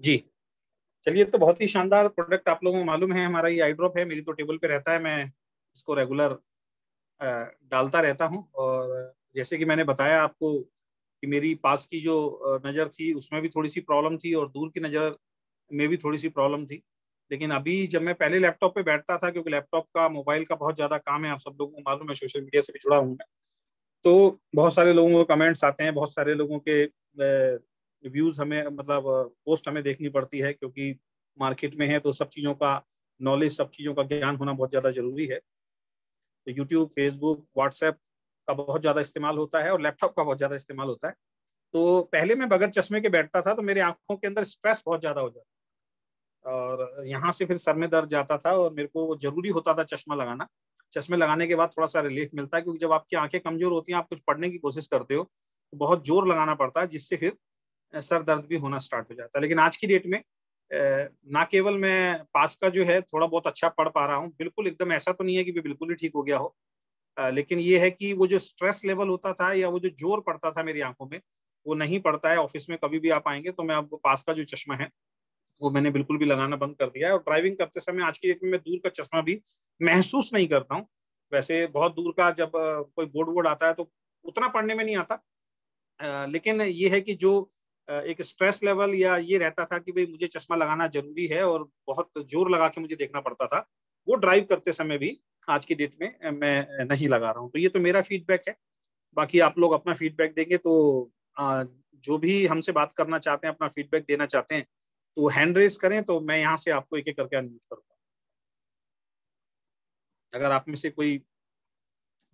जी। चलिए, तो बहुत ही शानदार प्रोडक्ट आप लोगों को मालूम है, हमारा ये आई ड्रॉप है। मेरी तो टेबल पे रहता है, मैं इसको रेगुलर डालता रहता हूँ। और जैसे कि मैंने बताया आपको कि मेरी पास की जो नज़र थी उसमें भी थोड़ी सी प्रॉब्लम थी और दूर की नज़र में भी थोड़ी सी प्रॉब्लम थी। लेकिन अभी जब मैं पहले लैपटॉप पे बैठता था, क्योंकि लैपटॉप का मोबाइल का बहुत ज़्यादा काम है, आप सब लोगों को मालूम है, सोशल मीडिया से भी जुड़ा हूँ मैं। तो बहुत सारे लोगों को कमेंट्स आते हैं, बहुत सारे लोगों के व्यूज हमें, मतलब पोस्ट हमें देखनी पड़ती है, क्योंकि मार्केट में है तो सब चीज़ों का नॉलेज, सब चीज़ों का ज्ञान होना बहुत ज़्यादा जरूरी है। तो यूट्यूब, फेसबुक, व्हाट्सएप का बहुत ज़्यादा इस्तेमाल होता है और लैपटॉप का बहुत ज़्यादा इस्तेमाल होता है। तो पहले मैं बगैर चश्मे के बैठता था तो मेरी आंखों के अंदर स्ट्रेस बहुत ज़्यादा हो जाता, और यहाँ से फिर सर में दर्द जाता था और मेरे को जरूरी होता था चश्मा लगाना। चश्मे लगाने के बाद थोड़ा सा रिलीफ मिलता है, क्योंकि जब आपकी आंखें कमजोर होती हैं, आप कुछ पढ़ने की कोशिश करते हो तो बहुत जोर लगाना पड़ता है, जिससे फिर सर दर्द भी होना स्टार्ट हो जाता है। लेकिन आज की डेट में ना केवल मैं पास का जो है थोड़ा बहुत अच्छा पढ़ पा रहा हूँ, बिल्कुल एकदम ऐसा तो नहीं है कि मैं बिल्कुल ही ठीक हो गया हो, लेकिन ये है कि वो जो स्ट्रेस लेवल होता था या वो जो जोर पड़ता था मेरी आंखों में, वो नहीं पड़ता है। ऑफिस में कभी भी आप आएंगे तो मैं आपको पास का जो चश्मा है वो मैंने बिल्कुल भी लगाना बंद कर दिया है। और ड्राइविंग करते समय आज की डेट में मैं दूर का चश्मा भी महसूस नहीं करता हूँ। वैसे बहुत दूर का जब कोई बोर्ड वोर्ड आता है तो उतना पढ़ने में नहीं आता, लेकिन ये है कि जो एक स्ट्रेस लेवल या ये रहता था कि भाई मुझे चश्मा लगाना जरूरी है और बहुत जोर लगा के मुझे देखना पड़ता था, वो ड्राइव करते समय भी आज की डेट में मैं नहीं लगा रहा हूँ। तो ये तो मेरा फीडबैक है। बाकी आप लोग अपना फीडबैक देंगे तो जो भी हमसे बात करना चाहते हैं, अपना फीडबैक देना चाहते हैं, तो हैंड रेज करें तो मैं यहाँ से आपको एक एक करके अनम्यूट करूंगा। अगर आप में से कोई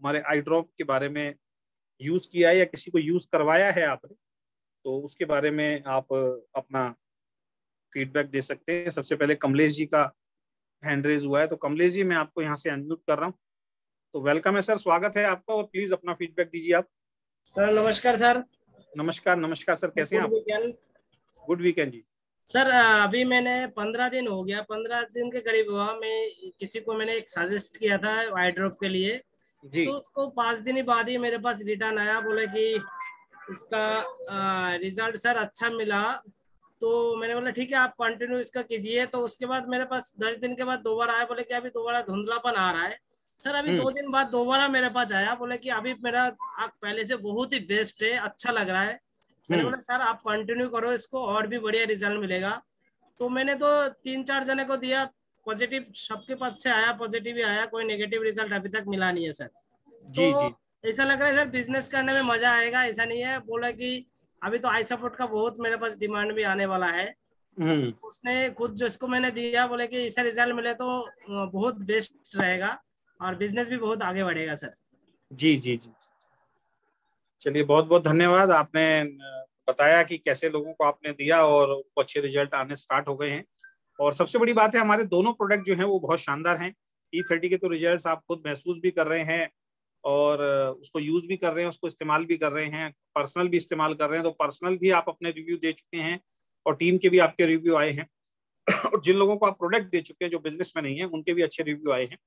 हमारे आई ड्रॉप के बारे में यूज किया है या किसी को यूज करवाया है आपने, तो उसके बारे में आप अपना फीडबैक दे सकते हैं। सबसे पहले कमलेश जी का हैंड रेज हुआ है, तो कमलेश जी मैं आपको यहाँ से अनम्यूट कर रहा हूँ। तो वेलकम है सर, स्वागत है आपका, और प्लीज अपना फीडबैक दीजिए आप। सर नमस्कार सर। नमस्कार, नमस्कार सर, कैसे हैं गुड आप? वीकेंड। गुड वीकेंड जी। सर अभी मैंने 15 दिन हो गया, 15 दिन के करीब हुआ, मैं किसी को मैंने एक सजेस्ट किया था आई ड्रॉप के लिए। जी तो उसको 5 दिन ही बाद ही मेरे पास रिटर्न आया, बोले कि इसका रिजल्ट सर अच्छा मिला। तो मैंने बोला ठीक है, आप कंटिन्यू इसका कीजिए। तो उसके बाद मेरे पास 10 दिन के बाद दोबारा आया, बोले कि अभी दोबारा धुंधलापन आ रहा है। सर अभी हम्म 2 दिन बाद दोबारा मेरे पास आया, बोले कि अभी मेरा आँख पहले से बहुत ही बेस्ट है, अच्छा लग रहा है। मैंने हम्म बोला सर आप कंटिन्यू करो इसको, और भी बढ़िया रिजल्ट मिलेगा। तो मैंने तो 3-4 जने को दिया, पॉजिटिव सबके पास से आया, पॉजिटिव ही आया, कोई नेगेटिव रिजल्ट अभी तक मिला नहीं है सर। जी तो जी। ऐसा लग रहा है सर बिजनेस करने में मजा आएगा, ऐसा नहीं है। बोला कि अभी तो आई सपोर्ट का बहुत मेरे पास डिमांड भी आने वाला है। हम्म उसने खुद जिसको मैंने दिया, बोले कि इससे रिजल्ट मिले तो बहुत बेस्ट रहेगा और बिजनेस भी बहुत आगे बढ़ेगा सर। जी जी जी। चलिए, बहुत बहुत धन्यवाद। आपने बताया कि कैसे लोगों को आपने दिया और उनको अच्छे रिजल्ट आने स्टार्ट हो गए हैं। और सबसे बड़ी बात है, हमारे दोनों प्रोडक्ट जो हैं वो बहुत शानदार हैं। E30 के तो रिजल्ट्स आप खुद महसूस भी कर रहे हैं, और उसको यूज भी कर रहे हैं, उसको इस्तेमाल भी कर रहे हैं, पर्सनल भी इस्तेमाल कर रहे हैं। तो पर्सनल भी आप अपने रिव्यू दे चुके हैं और टीम के भी आपके रिव्यू आए हैं। और जिन लोगों को आप प्रोडक्ट दे चुके हैं जो बिजनेस में नहीं है, उनके भी अच्छे रिव्यू आए हैं।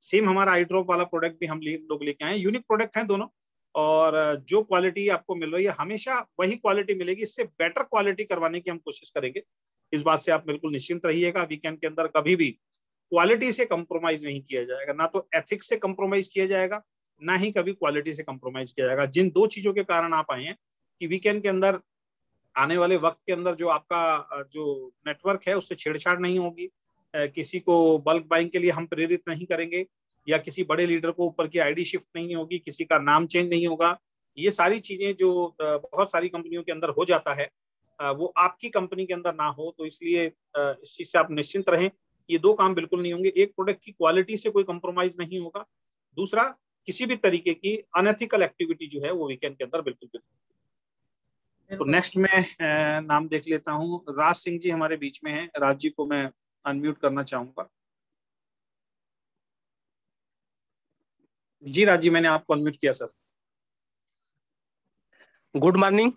सेम हमारा आई ड्रॉप वाला प्रोडक्ट भी हम लोग लेके आए हैं। यूनिक प्रोडक्ट हैं दोनों, और जो क्वालिटी आपको मिल रही है हमेशा वही क्वालिटी मिलेगी, इससे बेटर क्वालिटी करवाने की हम कोशिश करेंगे। इस बात से आप बिल्कुल निश्चिंत रहिएगा। वीकेंड के अंदर कभी भी क्वालिटी से कंप्रोमाइज नहीं किया जाएगा, ना तो एथिक्स से कंप्रोमाइज किया जाएगा, ना ही कभी क्वालिटी से कंप्रोमाइज किया जाएगा। जिन दो चीजों के कारण आप आए हैं कि वीकेंड के अंदर, आने वाले वक्त के अंदर जो आपका जो नेटवर्क है उससे छेड़छाड़ नहीं होगी, किसी को बल्क बाइंग के लिए हम प्रेरित नहीं करेंगे, या किसी बड़े लीडर को ऊपर की आईडी शिफ्ट नहीं होगी, किसी का नाम चेंज नहीं होगा। ये सारी चीजें जो बहुत सारी कंपनियों के अंदर हो जाता है, वो आपकी कंपनी के अंदर ना हो। तो इसलिए इस चीज से आप निश्चिंत रहें, ये दो काम बिल्कुल नहीं होंगे। एक, प्रोडक्ट की क्वालिटी से कोई कंप्रोमाइज नहीं होगा। दूसरा, किसी भी तरीके की अनएथिकल एक्टिविटी जो है वो वीकेंड के अंदर बिल्कुल बिल्कुल। तो बिल्कुल। नेक्स्ट मैं नाम देख लेता हूँ, राज सिंह जी हमारे बीच में हैं। राज जी को मैं अनम्यूट करना चाहूंगा। जी राज जी, मैंने आपको अनम्यूट किया sir. Good morning.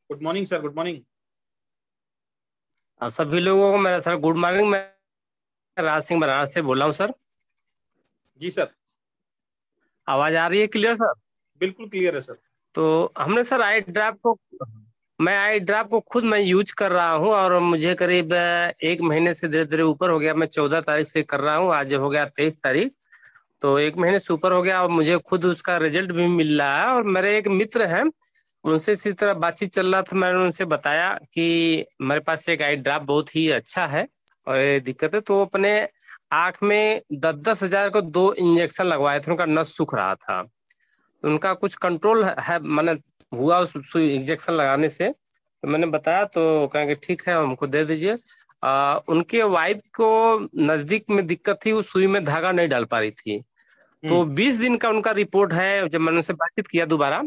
Good morning sir, good morning. सभी लोगों को मेरा सर गुड मॉर्निंग। मैं राज सिंह बनारस से बोल रहा हूँ सर। जी सर। आवाज आ रही है क्लियर सर? बिल्कुल क्लियर है सर। तो हमने सर आई ड्राफ्ट को मैं आई ड्रॉप को खुद मैं यूज कर रहा हूँ और मुझे करीब 1 महीने से धीरे धीरे ऊपर हो गया। मैं 14 तारीख से कर रहा हूँ, आज हो गया 23 तारीख, तो 1 महीने से ऊपर हो गया और मुझे खुद उसका रिजल्ट भी मिल रहा है। और मेरे एक मित्र हैं, उनसे इसी तरह बातचीत चल रहा था, मैंने उनसे बताया कि मेरे पास एक आई ड्रॉप बहुत ही अच्छा है और ये दिक्कत है। तो वो अपने आंख में 10-10 हजार को 2 इंजेक्शन लगवाए थे, उनका नस सूख रहा था। उनका कुछ कंट्रोल है मैंने हुआ उस इंजेक्शन लगाने से। तो मैंने बताया तो कहेंगे ठीक है हमको दे दीजिए। उनके वाइफ को नजदीक में दिक्कत थी, वो सुई में धागा नहीं डाल पा रही थी। तो 20 दिन का उनका रिपोर्ट है। जब मैंने उनसे बातचीत किया दोबारा,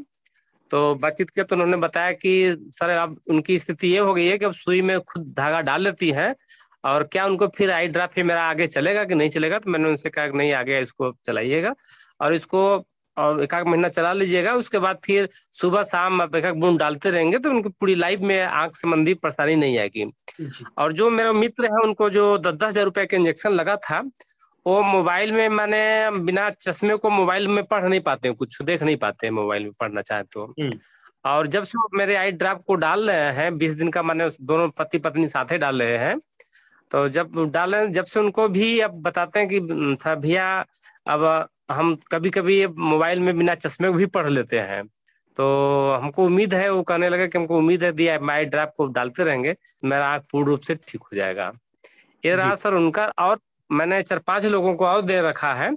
तो बातचीत किया तो उन्होंने बताया कि सर अब उनकी स्थिति ये हो गई है कि अब सुई में खुद धागा डाल लेती है, और क्या उनको फिर आई ड्रॉप ही मेरा आगे चलेगा कि नहीं चलेगा। तो मैंने उनसे कहा कि नहीं, आगे इसको चलाइएगा और इसको और एक आध महीना चला लीजिएगा, उसके बाद फिर सुबह शाम आप एक एक बूंद डालते रहेंगे तो उनकी पूरी लाइफ में आंख संबंधी परेशानी नहीं आएगी। जी और जो मेरा मित्र है उनको जो 10-10 हजार रुपए का इंजेक्शन लगा था, वो मोबाइल में मैंने बिना चश्मे को मोबाइल में पढ़ नहीं पाते, कुछ देख नहीं पाते मोबाइल में पढ़ना चाहे तो। और जब से वो मेरे आई ड्रॉप को डाल रहे हैं, 20 दिन का मैंने दोनों पति पत्नी साथ डाल रहे हैं, तो जब डाले जब से उनको भी अब बताते हैं कि था भैया अब हम कभी कभी मोबाइल में बिना चश्मे को भी पढ़ लेते हैं। तो हमको उम्मीद है, वो कहने लगे कि हमको उम्मीद है दिया आई ड्रॉप को डालते रहेंगे मेरा आँख पूर्ण रूप से ठीक हो जाएगा। ये रहा जी सर उनका। और मैंने 4-5 लोगों को और दे रखा है,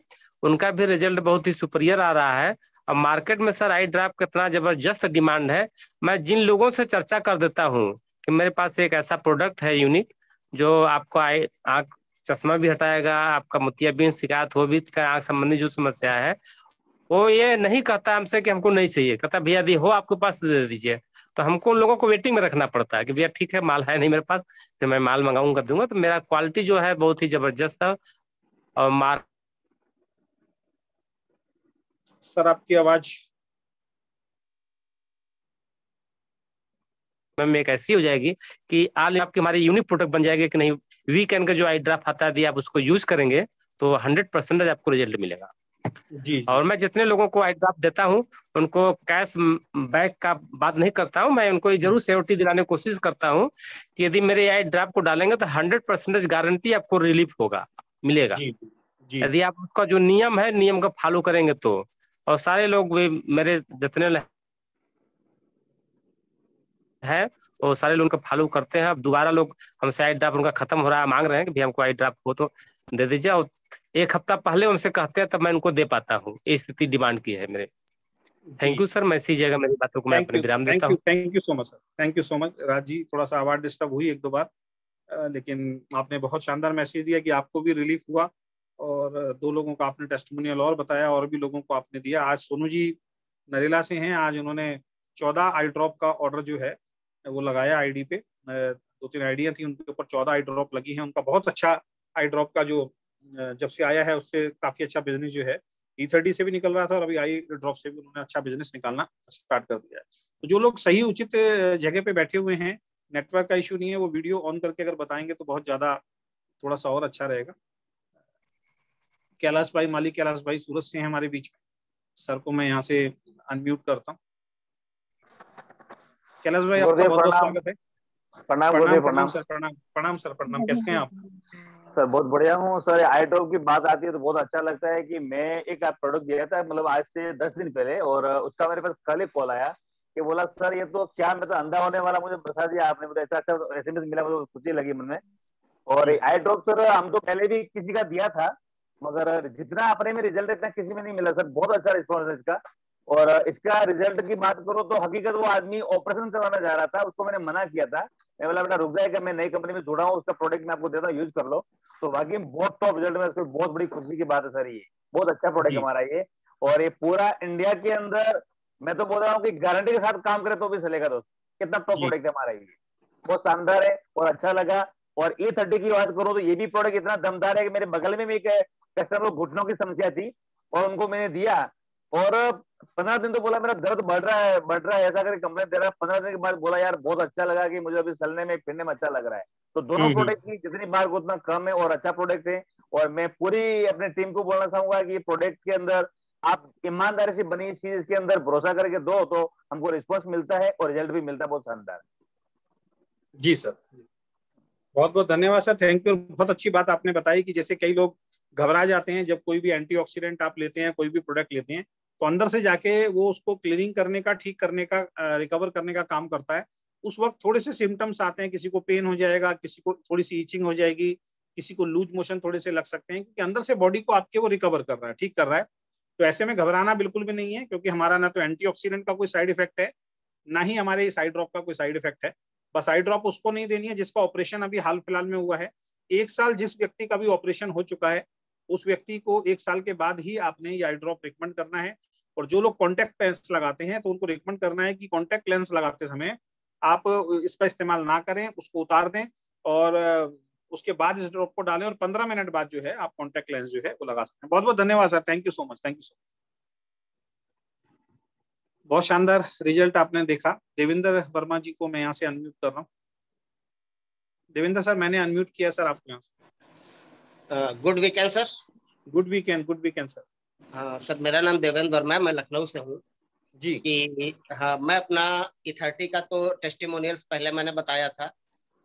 उनका भी रिजल्ट बहुत ही सुपीरियर आ रहा है। अब मार्केट में सर आई ड्रॉप का इतना जबरदस्त डिमांड है, मैं जिन लोगों से चर्चा कर देता हूँ कि मेरे पास एक ऐसा प्रोडक्ट है यूनिक जो आपको आई आँख चश्मा भी हटाएगा, आपका मोतियाबिंद शिकायत हो भी आँख संबंधी जो समस्या है, वो ये नहीं कहता हमसे कि हमको नहीं चाहिए, कहता भैया यदि हो आपके पास दे दीजिए। तो हमको उन लोगों को वेटिंग में रखना पड़ता है कि भैया ठीक है माल है नहीं मेरे पास, तो मैं माल मंगाऊंगा दूंगा। तो मेरा क्वालिटी जो है बहुत ही जबरदस्त है। और मार्केट सर, आपकी आवाज में एक ऐसी हो जाएगी कि आज आपकी हमारी यूनिक प्रोडक्ट बन जाएगी कि नहीं। वीकेंड का जो आई ड्रॉप आता है, यदि आप उसको यूज करेंगे तो 100% आपको रिजल्ट मिलेगा। जी जी और मैं जितने लोगों को आई ड्रॉप देता हूँ उनको कैश बैक का बात नहीं करता हूँ, मैं उनको जरूर सिक्योरिटी दिलाने की कोशिश करता हूँ कि यदि मेरे आई ड्रॉप को डालेंगे तो 100% गारंटी आपको रिलीफ होगा, मिलेगा। जी जी यदि आप उसका जो नियम है नियम का फॉलो करेंगे तो। और सारे लोग मेरे जितने है वो सारे लोग उनका फॉलो करते हैं। अब दोबारा लोग हमसे आई ड्रॉप उनका खत्म हो रहा है मांग रहे हैं कि भैया हमको आई ड्रॉप हो तो दे दीजिए। और 1 हफ्ता पहले उनसे कहते हैं तब मैं उनको दे पाता हूँ, ये स्थिति डिमांड की है मेरे। थैंक जी। यू सर, मैसेज जाएगा मेरी बातों को मैं थैंक अपने यू विराम देता थैंक यू हूँ। Thank you so much sir, thank you so much. Raj ji, थोड़ा सा आवाज डिस्टर्ब हुई 1-2 बार, लेकिन आपने बहुत शानदार मैसेज दिया कि आपको भी रिलीफ हुआ। और 2 लोगों का आपने टेस्टिमोनियल और बताया, और भी लोगों को आपने दिया। आज सोनू जी नरेला से हैं, आज उन्होंने 14 आई ड्रॉप का ऑर्डर जो है वो लगाया आईडी पे। 2-3 आईडियां थी, उनके ऊपर 14 आई ड्रॉप लगी हैं। उनका बहुत अच्छा आई ड्रॉप का जो जब से आया है उससे काफी अच्छा बिजनेस जो है E30 से भी निकल रहा था, और अभी आई ड्रॉप से भी उन्होंने अच्छा बिजनेस निकालना स्टार्ट कर दिया है। तो जो लोग सही उचित जगह पे बैठे हुए हैं, नेटवर्क का इशू नहीं है, वो वीडियो ऑन करके अगर बताएंगे तो बहुत ज्यादा थोड़ा सा और अच्छा रहेगा। कैलाश भाई, मालिक कैलाश भाई सूरत से हैं हमारे बीच में। सर को मैं यहाँ से अनम्यूट करता हूँ। कैलाश भाई, आपका गुरुदेव बहुत बहुत प्रणाम। स्वागत है। प्रणाम प्रणाम गुरुदेव प्रणाम प्रणाम। सर, प्रणाम प्रणाम सर, प्रणाम। कैसे हैं आप? सर बहुत बढ़िया हूँ सर। आई ड्रॉप की बात आती है तो बहुत अच्छा लगता है कि मैं एक प्रोडक्ट दिया था, मतलब आज से 10 दिन पहले, और उसका मेरे पास कल एक कॉल आया कि बोला सर ये तो क्या मतलब अंधा होने वाला मुझे बता दिया आपने, मतलब ऐसा अच्छा एसएमएस मिला, मुझे खुशी लगी मन में। और आई ड्रॉप सर हम तो पहले भी किसी का दिया था, मगर जितना अपने में रिजल्ट इतना किसी में नहीं मिला सर। बहुत अच्छा रिस्पॉन्स है इसका। और इसका रिजल्ट की बात करो तो हकीकत वो आदमी ऑपरेशन करवाना चाह रहा था, उसको मैंने मना किया था। मैं बोला बेटा रुक जाएगा, मैं नई कंपनी में जुड़ा हूँ, उसका प्रोडक्ट मैं आपको देता हूँ, यूज कर लो। तो वाकई में बहुत टॉप रिजल्ट में, उसको बहुत बड़ी खुशी की बात है सर। ये बहुत अच्छा प्रोडक्ट जी हमारा ये। और ये पूरा इंडिया के अंदर मैं तो बोल रहा हूँ कि गारंटी के साथ काम करे तो भी चलेगा दोस्त। कितना टॉप जी प्रोडक्ट है हमारा ये, बहुत शानदार है और अच्छा लगा। और E30 की बात करो तो ये भी प्रोडक्ट इतना दमदार है कि मेरे बगल में भी एक कस्टमर को घुटनों की समस्या थी और उनको मैंने दिया, और 15 दिन तो बोला मेरा दर्द बढ़ रहा है ऐसा करके कंप्लेंट दे रहा है। 15 दिन के बाद बोला यार बहुत अच्छा लगा कि मुझे अभी चलने में फिरने में अच्छा लग रहा है। तो दोनों प्रोडक्ट की जितनी बार उतना कम है और अच्छा प्रोडक्ट है। और मैं पूरी अपनी टीम को बोलना चाहूंगा कि ये प्रोडक्ट के अंदर आप ईमानदारी से बनी चीज के अंदर भरोसा करके दो तो हमको रिस्पॉन्स मिलता है और रिजल्ट भी मिलता है बहुत शानदार। जी सर, बहुत बहुत धन्यवाद सर, थैंक यू। बहुत अच्छी बात आपने बताई कि जैसे कई लोग घबरा जाते हैं जब कोई भी एंटीऑक्सीडेंट आप लेते हैं, कोई भी प्रोडक्ट लेते हैं, तो अंदर से जाके वो उसको क्लीनिंग करने का, ठीक करने का, रिकवर करने का काम करता है। उस वक्त थोड़े से सिम्टम्स आते हैं, किसी को पेन हो जाएगा, किसी को थोड़ी सी ईचिंग हो जाएगी, किसी को लूज मोशन थोड़े से लग सकते हैं, क्योंकि अंदर से बॉडी को आपके वो रिकवर कर रहा है, ठीक कर रहा है। तो ऐसे में घबराना बिल्कुल भी नहीं है, क्योंकि हमारा ना तो एंटीऑक्सीडेंट का कोई साइड इफेक्ट है, ना ही हमारे इस आई ड्रॉप का कोई साइड इफेक्ट है। बस आई ड्रॉप उसको नहीं देनी है जिसका ऑपरेशन अभी हाल फिलहाल में हुआ है। 1 साल जिस व्यक्ति का भी ऑपरेशन हो चुका है, उस व्यक्ति को 1 साल के बाद ही आपने ये आई ड्रॉप रिकमेंड करना है। और जो लोग कॉन्टेक्ट लेंस लगाते हैं, तो उनको रिकमेंड करना है कि कॉन्टेक्ट लेंस लगाते समय आप इसका इस्तेमाल ना करें, उसको उतार दें और उसके बाद इस ड्रॉप को डालें, और 15 मिनट बाद जो है आप कॉन्टेक्ट लेंस जो है वो लगा सकते हैं। बहुत बहुत धन्यवाद sir, thank you so much, thank you so much. बहुत शानदार रिजल्ट आपने देखा। देवेंद्र वर्मा जी को मैं यहाँ से अनम्यूट कर रहा हूँ। देवेंद्र सर, मैंने अनम्यूट किया सर आपको यहाँ से। Good weekend sir. Good weekend, good weekend sir. हाँ सर, मेरा नाम देवेंद्र वर्मा है, मैं लखनऊ से हूँ जी। कि हाँ, मैं अपना E30 का तो टेस्टिमोनियल्स पहले मैंने बताया था।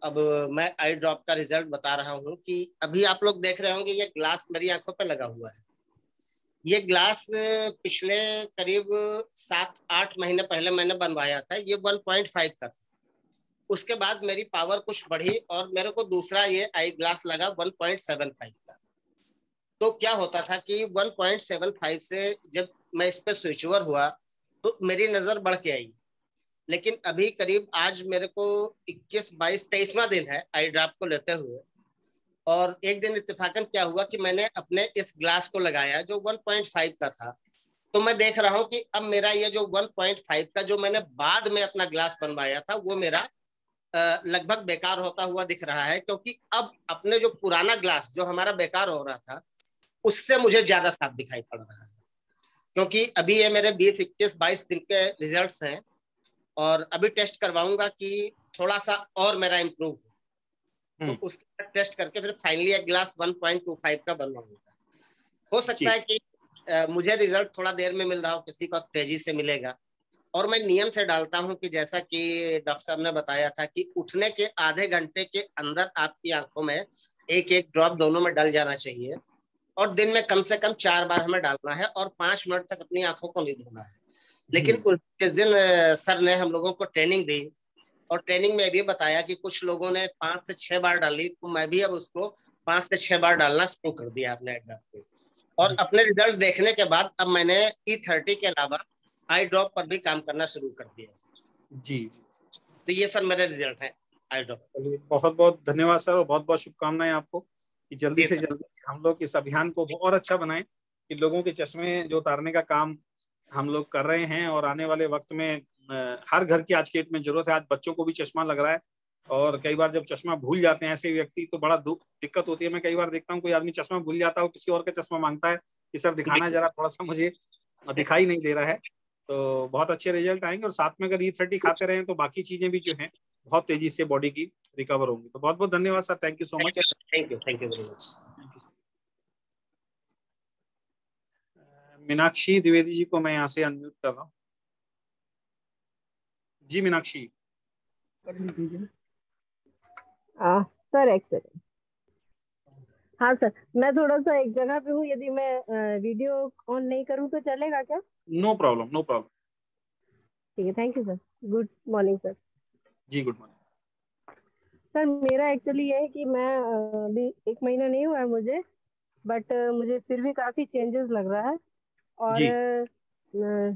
अब मैं आई ड्रॉप का रिजल्ट बता रहा हूँ कि अभी आप लोग देख रहे होंगे ये ग्लास मेरी आंखों पे लगा हुआ है। ये ग्लास पिछले करीब 7-8 महीने पहले मैंने बनवाया था, ये 1.5 का था। उसके बाद मेरी पावर कुछ बढ़ी और मेरे को दूसरा ये आई ग्लास लगा 1.75 का। तो क्या होता था कि 1.75 से जब मैं इस पे स्विच ओवर हुआ तो मेरी नजर बढ़ के आई। लेकिन अभी करीब आज मेरे को 21, 22, 23वां दिन है आई ड्रॉप को लेते हुए। और एक दिन इत्तेफाकन क्या हुआ कि मैंने अपने इस ग्लास को लगाया जो 1.5 का था। तो मैं देख रहा हूं कि अब मेरा ये जो 1.5 का जो मैंने बाद में अपना ग्लास बनवाया था वो मेरा लगभग बेकार होता हुआ दिख रहा है, क्योंकि अब अपने जो पुराना ग्लास जो हमारा बेकार हो रहा था उससे मुझे ज्यादा साफ दिखाई पड़ रहा है। क्योंकि अभी ये मेरे 20, 21, 22 दिन के रिजल्ट्स हैं और अभी टेस्ट करवाऊंगा कि थोड़ा सा और मेरा इम्प्रूव हो। तो उसके बाद टेस्ट करके फिर फाइनली एक ग्लास 1.25 का बनवाऊंगा। हो सकता है कि मुझे रिजल्ट थोड़ा देर में मिल रहा हो, किसी को तेजी से मिलेगा। और मैं नियम से डालता हूं कि जैसा कि डॉक्टर साहब ने बताया था कि उठने के आधे घंटे के अंदर आपकी आंखों में एक एक ड्रॉप दोनों में डल जाना चाहिए और दिन में कम से कम 4 बार हमें डालना है और 5 मिनट तक अपनी आंखों को नहीं धोना है। लेकिन उस दिन सर ने हम लोगों को ट्रेनिंग दी और ट्रेनिंग में भी बताया कि कुछ लोगों ने 5 से 6 बार डाली, तो मैं भी अब उसको 5 से 6 बार डालना शुरू कर दिया अपने ड्रॉप पे। और अपने रिजल्ट देखने के बाद अब मैंने E30 के अलावा आई ड्रॉप पर भी काम करना शुरू कर दिया। जी। तो ये सर मेरे रिजल्ट है आई ड्रॉप। बहुत बहुत धन्यवाद सर, और बहुत बहुत शुभकामनाएं आपको कि जल्दी से जल्दी हम लोग इस अभियान को और अच्छा बनाएं कि लोगों के चश्मे जो उतारने का काम हम लोग कर रहे हैं, और आने वाले वक्त में हर घर की आज की डेट में जरूरत है। आज बच्चों को भी चश्मा लग रहा है, और कई बार जब चश्मा भूल जाते हैं ऐसे व्यक्ति तो बड़ा दिक्कत होती है। मैं कई बार देखता हूँ कोई आदमी चश्मा भूल जाता है, किसी और का चश्मा मांगता है कि सर दिखाना जरा, थोड़ा सा मुझे दिखाई नहीं दे रहा है। तो बहुत अच्छे रिजल्ट आएंगे, और साथ में अगर E30 खाते रहें तो बाकी चीजें भी जो हैं बहुत तेजी से बॉडी की रिकवर होंगी। तो बहुत बहुत धन्यवाद sir, thank you so much. Thank you very much. Meenakshi Dwivedi ji को मैं यहाँ से अनम्यूट कर रहा हूँ। जी मीनाक्षी। सर एक सेकंड। हाँ सर, मैं थोड़ा सा एक जगह पे हूँ, यदि मैं वीडियो ऑन नहीं करूँ तो चलेगा क्या? No problem, no problem. ठीक है, thank you sir. Good morning sir. जी गुड मॉर्निंग सर, मेरा एक्चुअली ये है कि मैं अभी 1 महीना नहीं हुआ है मुझे, बट मुझे फिर भी काफी चेंजेस लग रहा है। और जी।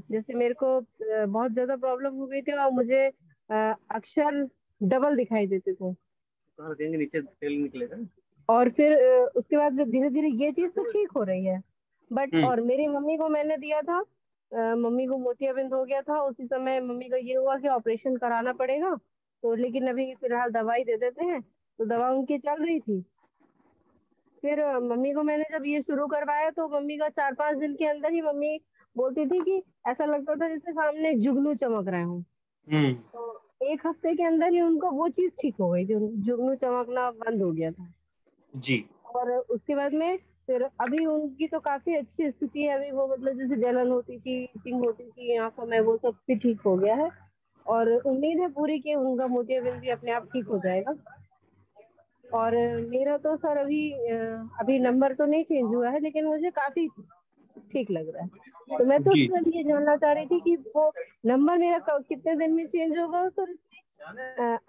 जैसे मेरे को बहुत ज्यादा प्रॉब्लम हो गई थी और मुझे अक्षर डबल दिखाई देते थे। नीचे तेल निकलेगा। और फिर उसके बाद धीरे धीरे ये चीज तो ठीक हो रही है, बट और मेरी मम्मी को मैंने दिया था, मम्मी को मोतियाबिंद हो गया था उसी समय। मम्मी का ये हुआ कि ऑपरेशन कराना पड़ेगा, तो लेकिन अभी फिलहाल दवाई दे देते हैं, तो दवा उनकी चल रही थी। फिर मम्मी को मैंने जब ये शुरू करवाया तो मम्मी का 4-5 दिन के अंदर ही मम्मी बोलती थी कि ऐसा लगता था जैसे सामने जुगनू चमक रहे हों। तो 1 हफ्ते के अंदर ही उनको वो चीज ठीक हो गई थी, जुगनू चमकना बंद हो गया था। जी। और उसके बाद में फिर अभी उनकी तो काफी अच्छी स्थिति है। अभी वो मतलब जैसे जलन होती थी, इचिंग होती थी आंखों में, वो सब भी ठीक हो गया है। और उम्मीद है पूरी कि उनका मोतियाबिंद भी अपने आप ठीक हो जाएगा। और मेरा तो सर अभी नंबर तो नहीं चेंज हुआ है, लेकिन मुझे काफी ठीक लग रहा है। तो मैं तो जी सर ये जानना चाह रही थी कि वो नंबर मेरा कितने दिन में चेंज होगा सर?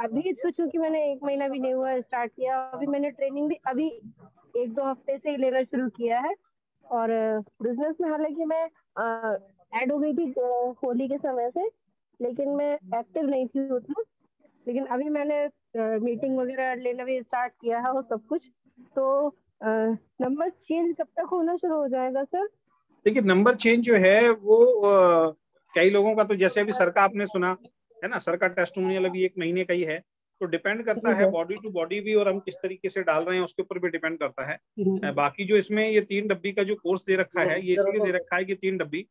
अभी तो चूंकि मैंने 1 महीना भी नहीं हुआ स्टार्ट किया, अभी मैंने ट्रेनिंग भी अभी 1-2 हफ्ते से ही लेना शुरू किया है। और बिजनेस में हालांकि मैं ऐड हो गई थी होली के समय से, लेकिन मैं एक्टिव नहीं थी उतना। लेकिन अभी मैंने मीटिंग वगैरह लेना भी स्टार्ट किया है और सब कुछ। तो नंबर चेंज कब तक होना शुरू हो जाएगा सर? देखिए, नंबर चेंज जो है वो कई लोगों का तो जैसे अभी सर का आपने सुना है ना, सर का टेस्टिमोनियल अभी 1 महीने का ही है। तो डिपेंड करता जी है सर। बॉडी टू बॉडी भी, और हम किस तरीके से डाल रहे हैं उसके ऊपर भी डिपेंड करता है। बाकी जो इसमें ये 3 डब्बी का जो कोर्स दे रखा है, ये इसलिए दे रखा है कि 3 डब्बी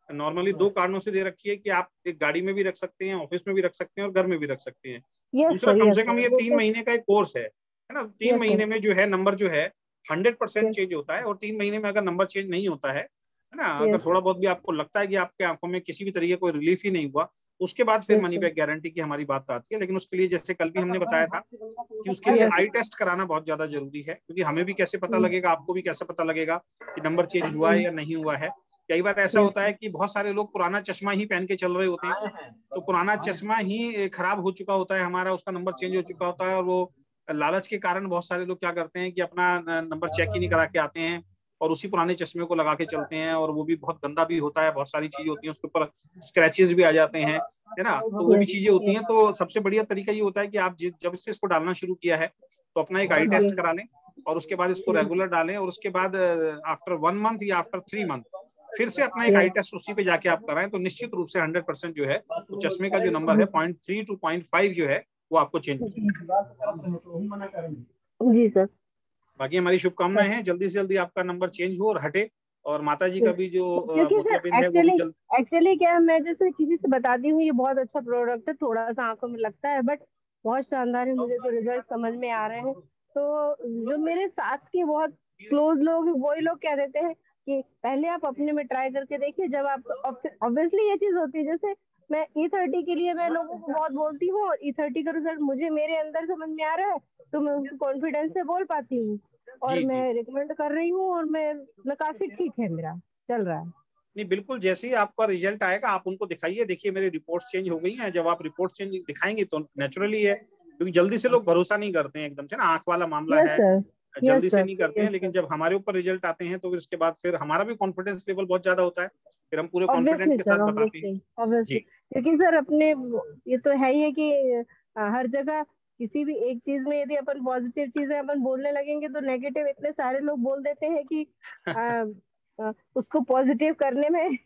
नॉर्मली 2 कारणों से दे रखी है कि आप एक गाड़ी में भी रख सकते हैं, ऑफिस में भी रख सकते हैं और घर में भी रख सकते हैं। यस दूसरा, सर, कम यस से कम सर, ये वो 3 तो महीने का एक कोर्स है ना। 3 यस महीने सर, में जो है नंबर जो है 100% यस चेंज होता है। और 3 महीने में अगर नंबर चेंज नहीं होता है ना, अगर यस थोड़ा बहुत भी आपको लगता है कि आपके आंखों में किसी भी तरीके कोई रिलीफ ही नहीं हुआ, उसके बाद फिर yes money sir, back guarantee की हमारी बात आती है। लेकिन उसके लिए जैसे कल भी हमने बताया था कि उसके लिए यस आई टेस्ट कराना बहुत ज्यादा जरूरी है, क्योंकि हमें भी कैसे पता लगेगा, आपको भी कैसे पता लगेगा कि नंबर चेंज हुआ है या नहीं हुआ है। कई बार ऐसा यस होता है कि बहुत सारे लोग पुराना चश्मा ही पहन के चल रहे होते हैं, तो पुराना चश्मा ही खराब हो चुका होता है हमारा, उसका नंबर चेंज हो चुका होता है। और वो लालच के कारण बहुत सारे लोग क्या करते हैं कि अपना नंबर चेक ही नहीं करा के आते हैं और उसी पुराने चश्मे को लगा के चलते हैं, और वो भी बहुत गंदा भी होता है, बहुत सारी चीजें होती हैं उसके ऊपर, स्क्रैचेस भी आ जाते हैं, है ना। तो वो भी चीजें होती हैं। तो सबसे बढ़िया तरीका ये होता है कि आप जब से इसको डालना शुरू किया है तो अपना एक आई टेस्ट करा लें, और उसके बाद इसको रेगुलर डालें, और उसके बाद आफ्टर 1 मंथ या आफ्टर 3 मंथ फिर से अपना एक आई टेस्ट उसी पे जाके आप कराएं, तो निश्चित रूप से 100% जो है वो चश्मे का जो नंबर है 0.3 to 0.5 जो है वो आपको चेंज। जी सर। बाकी हमारी शुभकामनाएं हैं जल्दी से जल्दी आपका नंबर चेंज हो और हटे, और माता जी का भी जो क्योंकि सर मोतियाबिंद है वो भी एक्चुअली जल्द। एक्चुअली क्या है, मैं जैसे किसी से बताती हूँ ये बहुत अच्छा प्रोडक्ट है, थोड़ा सा आंखों में लगता है बट बहुत शानदार है, मुझे तो रिजल्ट समझ में आ रहे हैं। तो जो मेरे साथ के बहुत क्लोज लोग हैं वही लोग कह देते हैं कि पहले आप अपने में ट्राई करके देखिए। जब आप ऑब्वियसली ये चीज होती है, जैसे मैं E30 के लिए मैं लोगों को बहुत बोलती हूँ और E30 का रिजल्ट मुझे मेरे अंदर समझ में आ रहा है, तो मैं उनको कॉन्फिडेंस से बोल पाती हूँ और जी जी। मैं रिकमेंड कर रही हूँ, और मैं काफी ठीक है, मेरा चल रहा है। नहीं, बिल्कुल, जैसे ही आपका रिजल्ट आएगा आप उनको दिखाइए, देखिए मेरी रिपोर्ट चेंज हो गई हैं। जब आप रिपोर्ट चेंज दिखाएंगे तो नेचुरली है, क्योंकि जल्दी से लोग भरोसा नहीं करते हैं एकदम से ना, आंख वाला मामला यस है, सर, यस जल्दी से सर, नहीं करते यस हैं। लेकिन सर, जब हमारे ऊपर रिजल्ट आते हैं तो फिर इसके बाद फिर हमारा भी कॉन्फिडेंस लेवल बहुत ज्यादा होता है, फिर हम पूरे कॉन्फिडेंट ऑब्वियसली के सर, साथ बताते हैं। Obviously, obviously. जी क्योंकि सर अपने ये तो है ही है कि हर जगह किसी भी एक चीज में यदि अपन पॉजिटिव चीजें अपन बोलने लगेंगे तो नेगेटिव इतने सारे लोग बोल देते हैं कि उसको पॉजिटिव करने में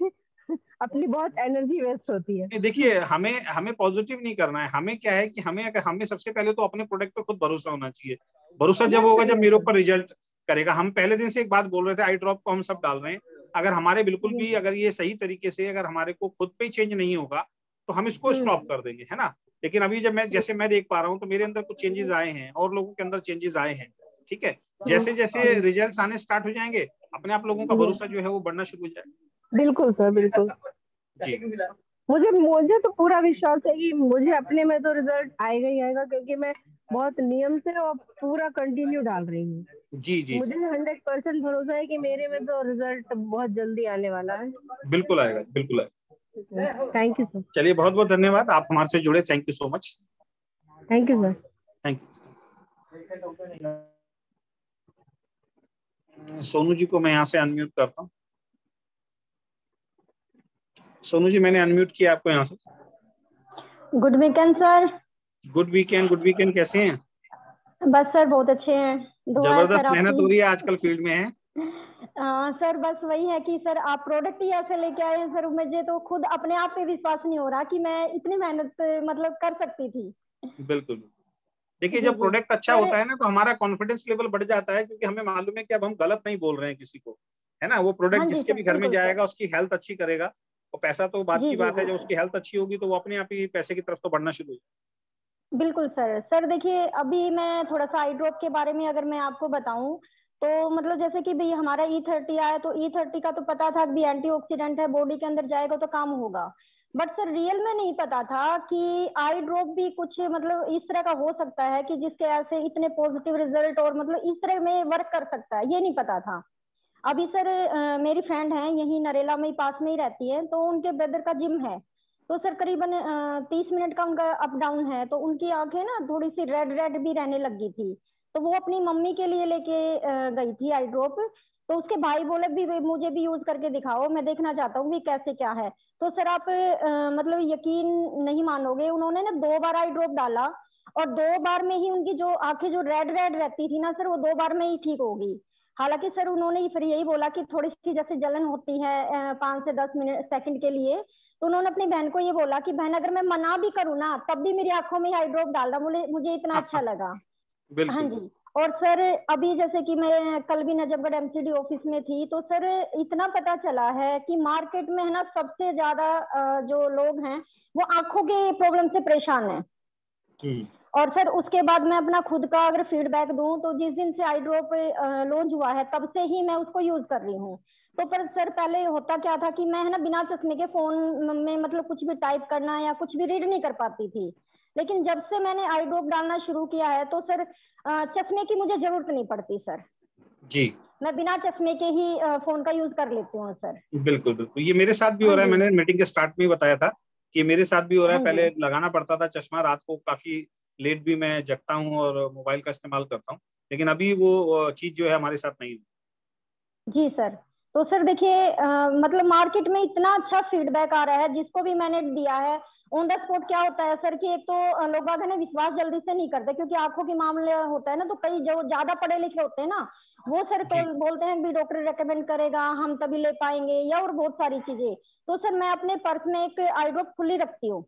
अपनी बहुत एनर्जी वेस्ट होती है। नहीं, देखिए, हमें हमें पॉजिटिव नहीं करना है। हमें क्या है कि हमें सबसे पहले तो अपने प्रोडक्ट पे खुद भरोसा होना चाहिए। भरोसा जब यस होगा सर, जब यस मेरे सर। ऊपर रिजल्ट करेगा। हम पहले दिन से एक बात बोल रहे थे, आई ड्रॉप को हम सब डाल रहे हैं, अगर हमारे बिल्कुल भी अगर ये सही तरीके से अगर हमारे को खुद पे चेंज नहीं होगा तो हम इसको स्टॉप कर देंगे, है ना। लेकिन अभी जब मैं जैसे मैं देख पा रहा हूँ तो मेरे अंदर कुछ चेंजेस आए हैं और लोगों के अंदर चेंजेस आए हैं, ठीक है। जैसे जैसे रिजल्ट्स आने स्टार्ट हो जाएंगे अपने आप लोगों का भरोसा जो है वो बढ़ना शुरू हो जाएगा। बिल्कुल सर, बिल्कुल। जी मुझे मुझे तो पूरा विश्वास है कि मुझे अपने में तो रिजल्ट आएगा ही आएगा, क्योंकि मैं बहुत नियम से और पूरा कंटिन्यू डाल रही हूँ। जी जी मुझे जी, 100% भरोसा है कि मेरे में तो रिजल्ट बहुत जल्दी आने वाला है। बिल्कुल आएगा, बिल्कुल आएगा। Thank you sir. चलिए, बहुत बहुत धन्यवाद, आप हमारे से जुड़े, thank you so much. Thank you sir. Thank you. Sonu ji को मैं यहाँ से अनम्यूट करता हूँ। सोनू जी, मैंने अनम्यूट किया आपको यहाँ से। Good weekend sir. Good weekend, good weekend, कैसे हैं? बस सर बहुत अच्छे हैं, दुआ है सर जबरदस्त मेहनत आपकी। हो रही है आजकल फील्ड में, है। सर बस वही है कि सर आप प्रोडक्ट ही ऐसे लेके आए हैं सर, मुझे तो खुद अपने आप पे विश्वास नहीं हो रहा कि मैं इतनी मेहनत मतलब कर सकती थी। बिल्कुल। देखिए, जी जब जी प्रोडक्ट अच्छा सर। होता है ना तो हमारा कॉन्फिडेंस लेवल बढ़ जाता है, क्योंकि हमें मालूम है कि अब हम गलत नहीं बोल रहे हैं किसी को, है ना। वो हाँ प्रोडक्ट जी जिसके सर, भी घर में बिल्कुल सर। जाएगा उसकी हेल्थ अच्छी करेगा, और पैसा तो बात जी की जी बात है, जी जब उसकी हेल्थ अच्छी होगी तो वो अपने आप ही पैसे की तरफ तो बढ़ना शुरू हो जाएगा। बिल्कुल सर। सर देखिए अभी मैं थोड़ा सा आई ड्रॉप के बारे में अगर मैं आपको बताऊं तो मतलब जैसे कि भाई हमारा E30 आया, तो E30 का तो पता था कि एंटीऑक्सीडेंट है, बॉडी के अंदर जाएगा तो काम होगा। बट सर रियल में नहीं पता था कि आई ड्रॉप भी कुछ मतलब इस तरह का हो सकता है कि जिसके ऐसे इतने पॉजिटिव रिजल्ट और मतलब इस तरह में वर्क कर सकता है, ये नहीं पता था। अभी सर मेरी फ्रेंड है यही नरेला में पास में ही रहती है, तो उनके ब्रदर का जिम है, तो सर करीबन 30 मिनट का उनका अप डाउन है, तो उनकी आंखें ना थोड़ी सी रेड रेड भी रहने लगी थी, तो वो अपनी मम्मी के लिए लेके गई थी आई ड्रॉप। तो उसके भाई बोले भी मुझे भी यूज करके दिखाओ, मैं देखना चाहता हूँ कि कैसे क्या है। तो सर आप मतलब यकीन नहीं मानोगे, उन्होंने ना 2 बार आई ड्रॉप डाला और 2 बार में ही उनकी जो आंखें जो रेड रेड रहती थी ना सर, वो 2 बार में ही ठीक होगी। हालांकि सर उन्होंने फिर यही बोला कि थोड़ी सी जैसे जलन होती है 5 से 10 मिनट सेकंड के लिए, तो उन्होंने अपनी बहन को ये बोला कि बहन अगर मैं मना भी करूँ ना तब भी मेरी आंखों में आई ड्रॉप डाल रहा, मुझे इतना अच्छा लगा। हाँ बिल्कुल। जी। और सर अभी जैसे कि मैं कल भी नजफगढ़ एमसीडी ऑफिस में थी, तो सर इतना पता चला है कि मार्केट में है ना सबसे ज्यादा जो लोग हैं वो आंखों के प्रॉब्लम से परेशान हैं। और सर उसके बाद मैं अपना खुद का अगर फीडबैक दूं तो जिस दिन से आई ड्रॉप लॉन्च हुआ है तब से ही मैं उसको यूज कर रही हूँ। तो पर सर पहले होता क्या था कि मैं है ना बिना चश्मे के फोन में मतलब कुछ भी टाइप करना या कुछ भी रीड नहीं कर पाती थी, लेकिन जब से मैंने आई ड्रॉप डालना शुरू किया है तो सर चश्मे की मुझे जरूरत नहीं पड़ती सर जी, मैं बिना चश्मे के ही फोन का यूज कर लेती हूँ सर। बिल्कुल बिल्कुल, ये मेरे साथ भी हो हाँ रहा है। जी। मैंने मीटिंग के स्टार्ट में ही बताया था कि मेरे साथ भी हो रहा है। हाँ पहले जी। लगाना पड़ता था चश्मा, रात को काफी लेट भी मैं जगता हूँ और मोबाइल का इस्तेमाल करता हूँ, लेकिन अभी वो चीज जो है हमारे साथ नहीं है। जी सर। तो सर देखिए मतलब मार्केट में इतना अच्छा फीडबैक आ रहा है, जिसको भी मैंने दिया है ऑन द स्पॉट क्या होता है सर कि एक तो लोग बाग है ना विश्वास जल्दी से नहीं करते, क्योंकि आंखों के मामले होता है ना, तो कई जो ज्यादा पढ़े लिखे होते हैं ना वो सर तो जी, बोलते हैं कि डॉक्टर रेकमेंड करेगा हम तभी ले पाएंगे, या और बहुत सारी चीजें। तो सर मैं अपने पर्स में एक आई ड्रॉप खुली रखती हूँ,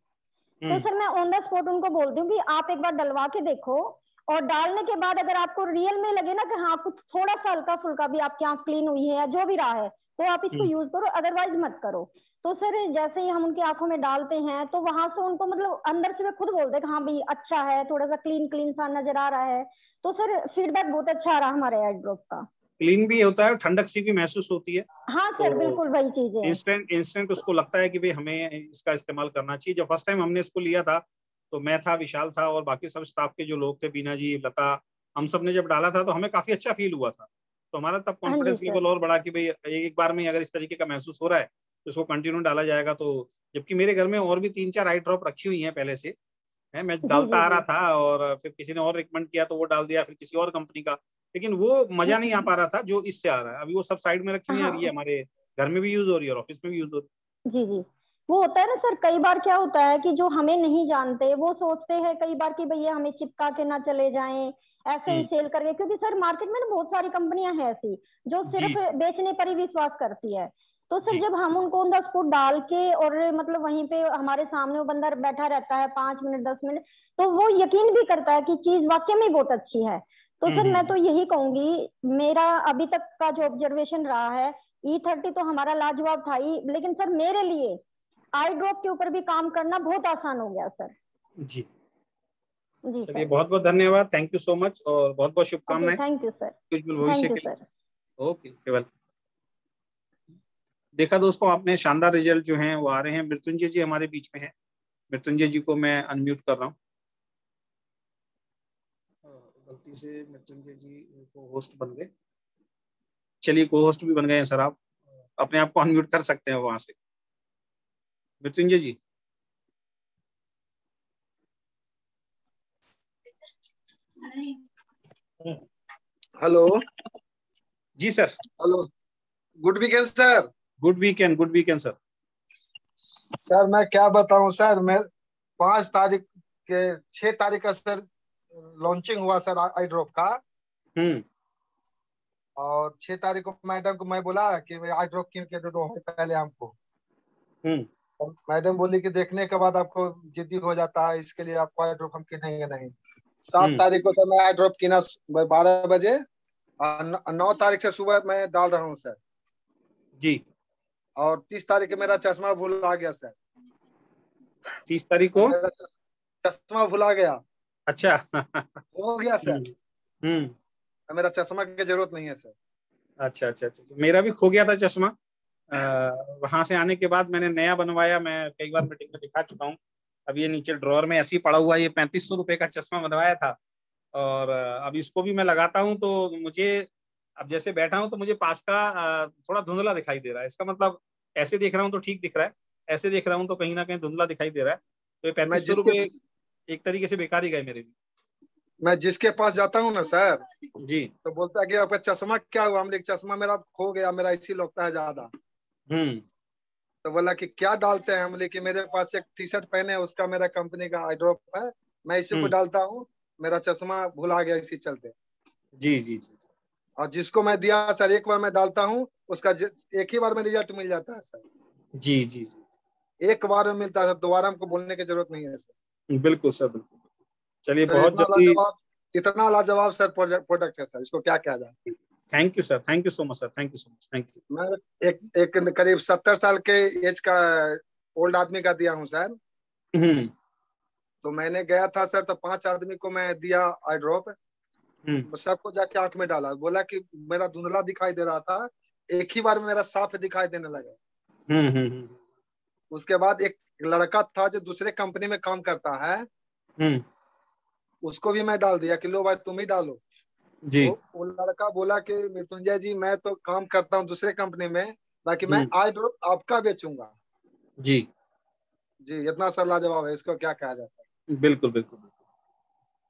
तो सर मैं ऑन द स्पॉट उनको बोलती हूँ कि आप एक बार डलवा के देखो, और डालने के बाद अगर आपको रियल में लगे ना कि हाँ कुछ थोड़ा सा हल्का फुल्का भी आपकी आंख क्लीन हुई है या जो भी रहा है, तो आप इसको यूज करो, अदरवाइज मत करो। तो सर जैसे ही हम उनकी आंखों में डालते हैं तो वहां से उनको मतलब अंदर से वे खुद बोलते हैं कि हाँ भाई अच्छा है, थोड़ा सा क्लीन क्लीन सा नजर आ रहा है। तो सर फीडबैक बहुत अच्छा आ रहा है हमारे आई ड्रॉप का। क्लीन भी होता है, ठंडक सी भी महसूस होती है। हाँ तो सर बिल्कुल वही चीज है। इंस्टेंट उसको लगता है कि भाई हमें इसका इस्तेमाल करना चाहिए। जब फर्स्ट टाइम हमने इसको लिया था तो मैं था, विशाल था और बाकी सब स्टाफ के जो लोग थे, बीना जी, लता, हम सब ने जब डाला था तो हमें काफी अच्छा फील हुआ था। तो हमारा तब हाँ जी कॉन्फिडेंस सर। लेवल और बढ़ा कि भाई एक बार में अगर इस तरीके का महसूस हो रहा है तो इसको कंटिन्यू डाला जाएगा। तो जबकि मेरे घर में और भी 3-4 आई ड्रॉप रखी हुई हैं पहले से, है, मैं जी डालता जी आ रहा जी। था और फिर किसी ने और रिकमेंड किया तो वो डाल दिया, फिर किसी और कंपनी का, लेकिन वो मजा नहीं आ पा रहा था जो इससे आ रहा है। अभी वो सब साइड में रखी हुई है और ये हाँ हमारे घर में भी यूज हो रही है और ऑफिस में भी यूज हो रही जी जी। वो होता है ना सर, कई बार क्या होता है कि जो हमें नहीं जानते वो सोचते हैं कई बार कि भैया हमें चिपका के ना चले जाएं ऐसे है। ही सेल करके, क्योंकि सर मार्केट में ना बहुत सारी कंपनियां हैं ऐसी जो जी सिर्फ बेचने पर ही विश्वास करती है। तो सर जी जब हम उनको ऑन द स्पॉट डाल के और मतलब वहीं पे हमारे सामने वो बंदा बैठा रहता है 5 मिनट 10 मिनट, तो वो यकीन भी करता है कि चीज वाकई में बहुत अच्छी है। तो सर मैं तो यही कहूंगी, मेरा अभी तक का जो ऑब्जर्वेशन रहा है, E30 तो हमारा लाजवाब था ही, लेकिन सर मेरे लिए आई ड्रॉप के ऊपर भी काम करना बहुत आसान हो गया सर। जी। जी चलिए, सर। बहुत बहुत धन्यवाद, थैंक यू सो मच और बहुत बहुत ओके शुभकामनाएं थैंक यू सर। उज्जवल भविष्य थैंक यू के लिए। सर। ओके, केवल देखा दोस्तों आपने, शानदार रिजल्ट जो हैं वो आ रहे हैं। मृत्युंजय जी हमारे बीच में हैं। मृत्युंजय जी को मैं अनम्यूट कर रहा हूँ। गलती से मृत्युंजय जी को होस्ट बन गए। चलिए, को होस्ट भी बन गए हैं सर, आप अपने आप को अनम्यूट कर सकते हैं वहां से। मृत्युंजय जी। हेलो। जी sir. Hello. Good weekend sir. Good weekend, good weekend sir. Sir मैं क्या बताऊं सर, मैं 5 तारीख के 6 तारीख का सर लॉन्चिंग हुआ सर आई ड्रॉप का। हम्म। और 6 तारीख को मैडम को मैं बोला कि आई ड्रॉप कीन के दे दो पहले हमको। हम्म। और मैडम बोली कि देखने के बाद आपको जिद्दी हो जाता है, इसके लिए आपको आई ड्रॉप हम किनेंगे नहीं। 7 तारीख को तो मैं आई ड्रॉप किना 12 बजे, और 9 तारीख से सुबह मैं डाल रहा हूँ सर। जी। और 30 तारीख को मेरा चश्मा भूल आ गया सर। 30 तारीख को? मेरा चश्मा भुला गया। अच्छा। हो गया सर। हम्म। मेरा चश्मा की जरूरत नहीं है सर। अच्छा अच्छा अच्छा, मेरा भी खो गया था चश्मा। वहां से आने के बाद मैंने नया बनवाया, मैं कई बार मीटिंग में दिखा चुका हूँ। अब ये नीचे ड्रॉअर में ऐसे ही पड़ा हुआ, ये 3500 रुपए का चश्मा बनवाया था। और अब इसको भी मैं लगाता हूँ तो मुझे, अब जैसे बैठा हूँ तो मुझे पास का थोड़ा धुंधला दिखाई दे रहा है। इसका मतलब ऐसे देख रहा हूँ तो ठीक दिख रहा है, ऐसे देख रहा हूँ तो कहीं ना कहीं धुंधला दिखाई दे रहा है। तो ये मैं 3500 जिसके रुपए एक तरीके से बेकार ही गए मेरे लिए। मैं जिसके पास जाता हूँ ना सर, जी। तो बोलता है कि आपका चश्मा क्या हुआ? हम लोग चश्मा मेरा खो गया, मेरा इसी लगता है ज्यादा। तो बोला कि क्या डालते हैं? हम बोले कि मेरे पास एक टी शर्ट पहने हैं, उसका मेरा कंपनी का आई ड्रॉप है, मैं इसी को डालता हूँ, मेरा चश्मा भुला गया इसी चलते। जी जी जी। और जिसको मैं दिया सर, एक बार मैं डालता हूँ उसका एक ही बार में रिजल्ट मिल जाता है सर। जी जी जी, एक बार में मिलता है, दोबारा हमको बोलने की जरूरत नहीं है सर। बिल्कुल सर, बिल्कुल। चलिए सर बहुत जल्दी। इतना लाजवाब सर प्रोडक्ट है सर, इसको क्या कहा जाए। Thank you sir, thank you so much sir, thank you so much, thank you. मैं एक करीब 70 साल के एज का ओल्ड आदमी का दिया हूँ सर। तो मैंने गया था सर, तो 5 आदमी को मैं दिया आई ड्रॉप। सबको जाके आंख में डाला, बोला कि मेरा धुंधला दिखाई दे रहा था, एक ही बार में मेरा साफ दिखाई देने लगा। उसके बाद एक लड़का था जो दूसरे कंपनी में काम करता है, उसको भी मैं डाल दिया कि लो भाई तुम ही डालो। जी। वो लड़का बोला कि मृत्युंजय जी मैं तो काम करता हूँ दूसरे कंपनी में, बाकी मैं आई ड्रॉप आपका बेचूंगा। जी जी, इतना सर लाजवाब है, इसको क्या कहा जाता है। बिल्कुल बिल्कुल।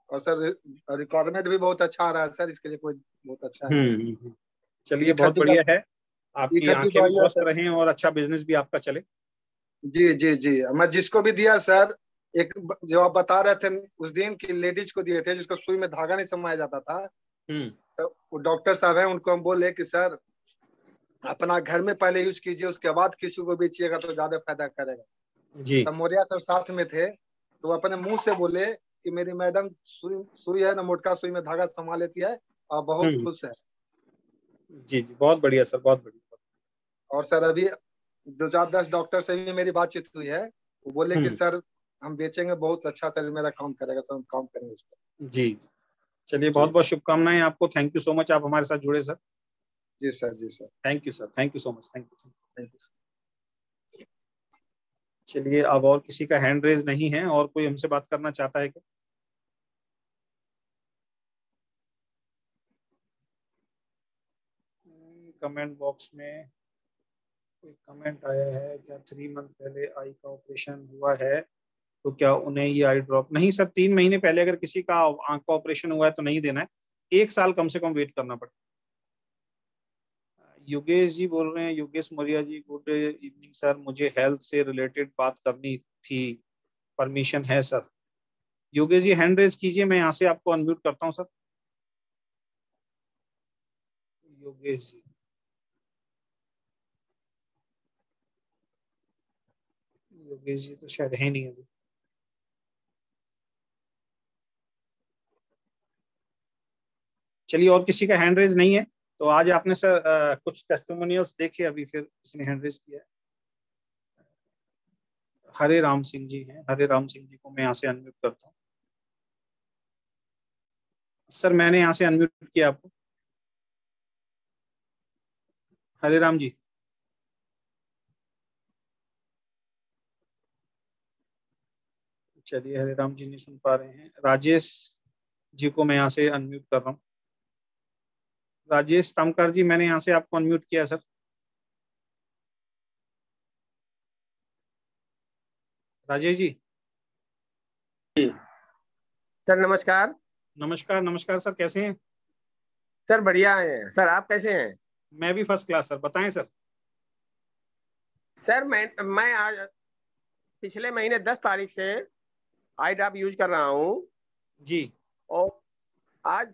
और सर रिक्वायरमेंट भी बहुत अच्छा आ रहा है सर, इसके लिए कोई बहुत अच्छा है। चलिए बहुत बढ़िया है, आपकी E30 आंखें तो भी आइए स्वस्थ सर। रहें और अच्छा बिजनेस भी आपका चले। जी जी जी, मैं जिसको भी दिया सर, एक जो आप बता रहे थे उस दिन की लेडीज को दिए थे जिसको सुई में धागा नहीं समाया जाता था, तो वो डॉक्टर साहब हैं, उनको हम बोले कि सर अपना घर में पहले यूज कीजिए, उसके बाद किसी को बेचिएगा तो ज्यादा फायदा करेगा। जी। तब मौर्या सर साथ में थे, तो अपने मुंह से बोले कि मेरी मैडम सुई है ना, मोटका सुई में धागा समा लेती है और बहुत खुश है। जी जी, बहुत बढ़िया सर, बहुत बढ़िया। और सर अभी 2-4-10 डॉक्टर से भी मेरी बातचीत हुई है, वो बोले कि सर हम बेचेंगे, बहुत अच्छा सर मेरा काम करेगा सर, हम काम करेंगे इस पर। जी, चलिए बहुत बहुत शुभकामनाएं आपको। थैंक यू सो मच, आप हमारे साथ जुड़े सर। जी सर, जी sir, thank you sir, thank you so much, thank you. Thank you. चलिए अब और किसी का हैंड रेज नहीं है, और कोई हमसे बात करना चाहता है क्या? कमेंट बॉक्स में कोई कमेंट आया है क्या? 3 मंथ पहले आई का ऑपरेशन हुआ है तो क्या उन्हें ये आई ड्रॉप? नहीं सर, 3 महीने पहले अगर किसी का आंख का ऑपरेशन हुआ है तो नहीं देना है, 1 साल कम से कम वेट करना पड़ेगा। योगेश जी बोल रहे हैं, Yogesh Maurya ji, good evening sir, मुझे हेल्थ से रिलेटेड बात करनी थी, परमिशन है sir? Yogesh ji hand raise कीजिए, मैं यहाँ से आपको अनम्यूट करता हूँ सर। योगेश जी, योगेश जी तो शायद है नहीं अभी। चलिए और किसी का हैंड रेज नहीं है तो आज आपने सर कुछ टेस्टिमोनियल्स देखे, अभी फिर किसी ने हैंड रेज किया है। हरे राम सिंह जी हैं, हरे राम सिंह जी को मैं यहाँ से अनम्यूट करता हूँ। सर मैंने यहाँ से अनम्यूट किया आपको। हरे राम जी, चलिए हरे राम जी नहीं सुन पा रहे हैं। राजेश जी को मैं यहाँ से अनम्यूट कर रहा हूँ। राजेश तमकर जी, मैंने यहाँ से आपको अनम्यूट किया सर। राजेश जी। सर नमस्कार। नमस्कार नमस्कार सर, कैसे हैं? सर बढ़िया है सर, आप कैसे हैं? मैं भी फर्स्ट क्लास सर, बताएं सर। सर मैं आज पिछले महीने 10 तारीख से आई ड्रॉप यूज कर रहा हूँ जी। और आज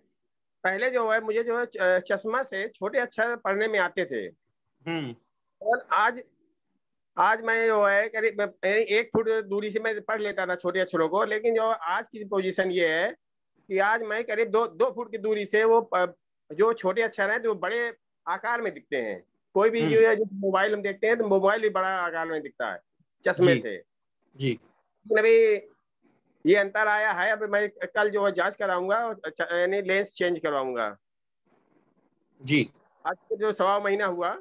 पहले जो है मुझे जो है चश्मा से छोटे अक्षर पढ़ने में आते थे, और आज मैं जो है करीब 1 फुट दूरी से मैं पढ़ लेता था छोटे अक्षरों को, लेकिन जो आज की पोजीशन ये है कि आज मैं करीब 2 फुट की दूरी से वो जो छोटे अक्षर हैं जो बड़े आकार में दिखते हैं। कोई भी जो है मोबाइल हम देखते हैं तो मोबाइल भी बड़ा आकार में दिखता है चश्मे से। जी। लेकिन अभी ये अंतर आया है, अब मैं कल जो है जांच कराऊंगा, यानी लेंस चेंज करवाऊंगा। जी। आज जो 1.25 महीना हुआ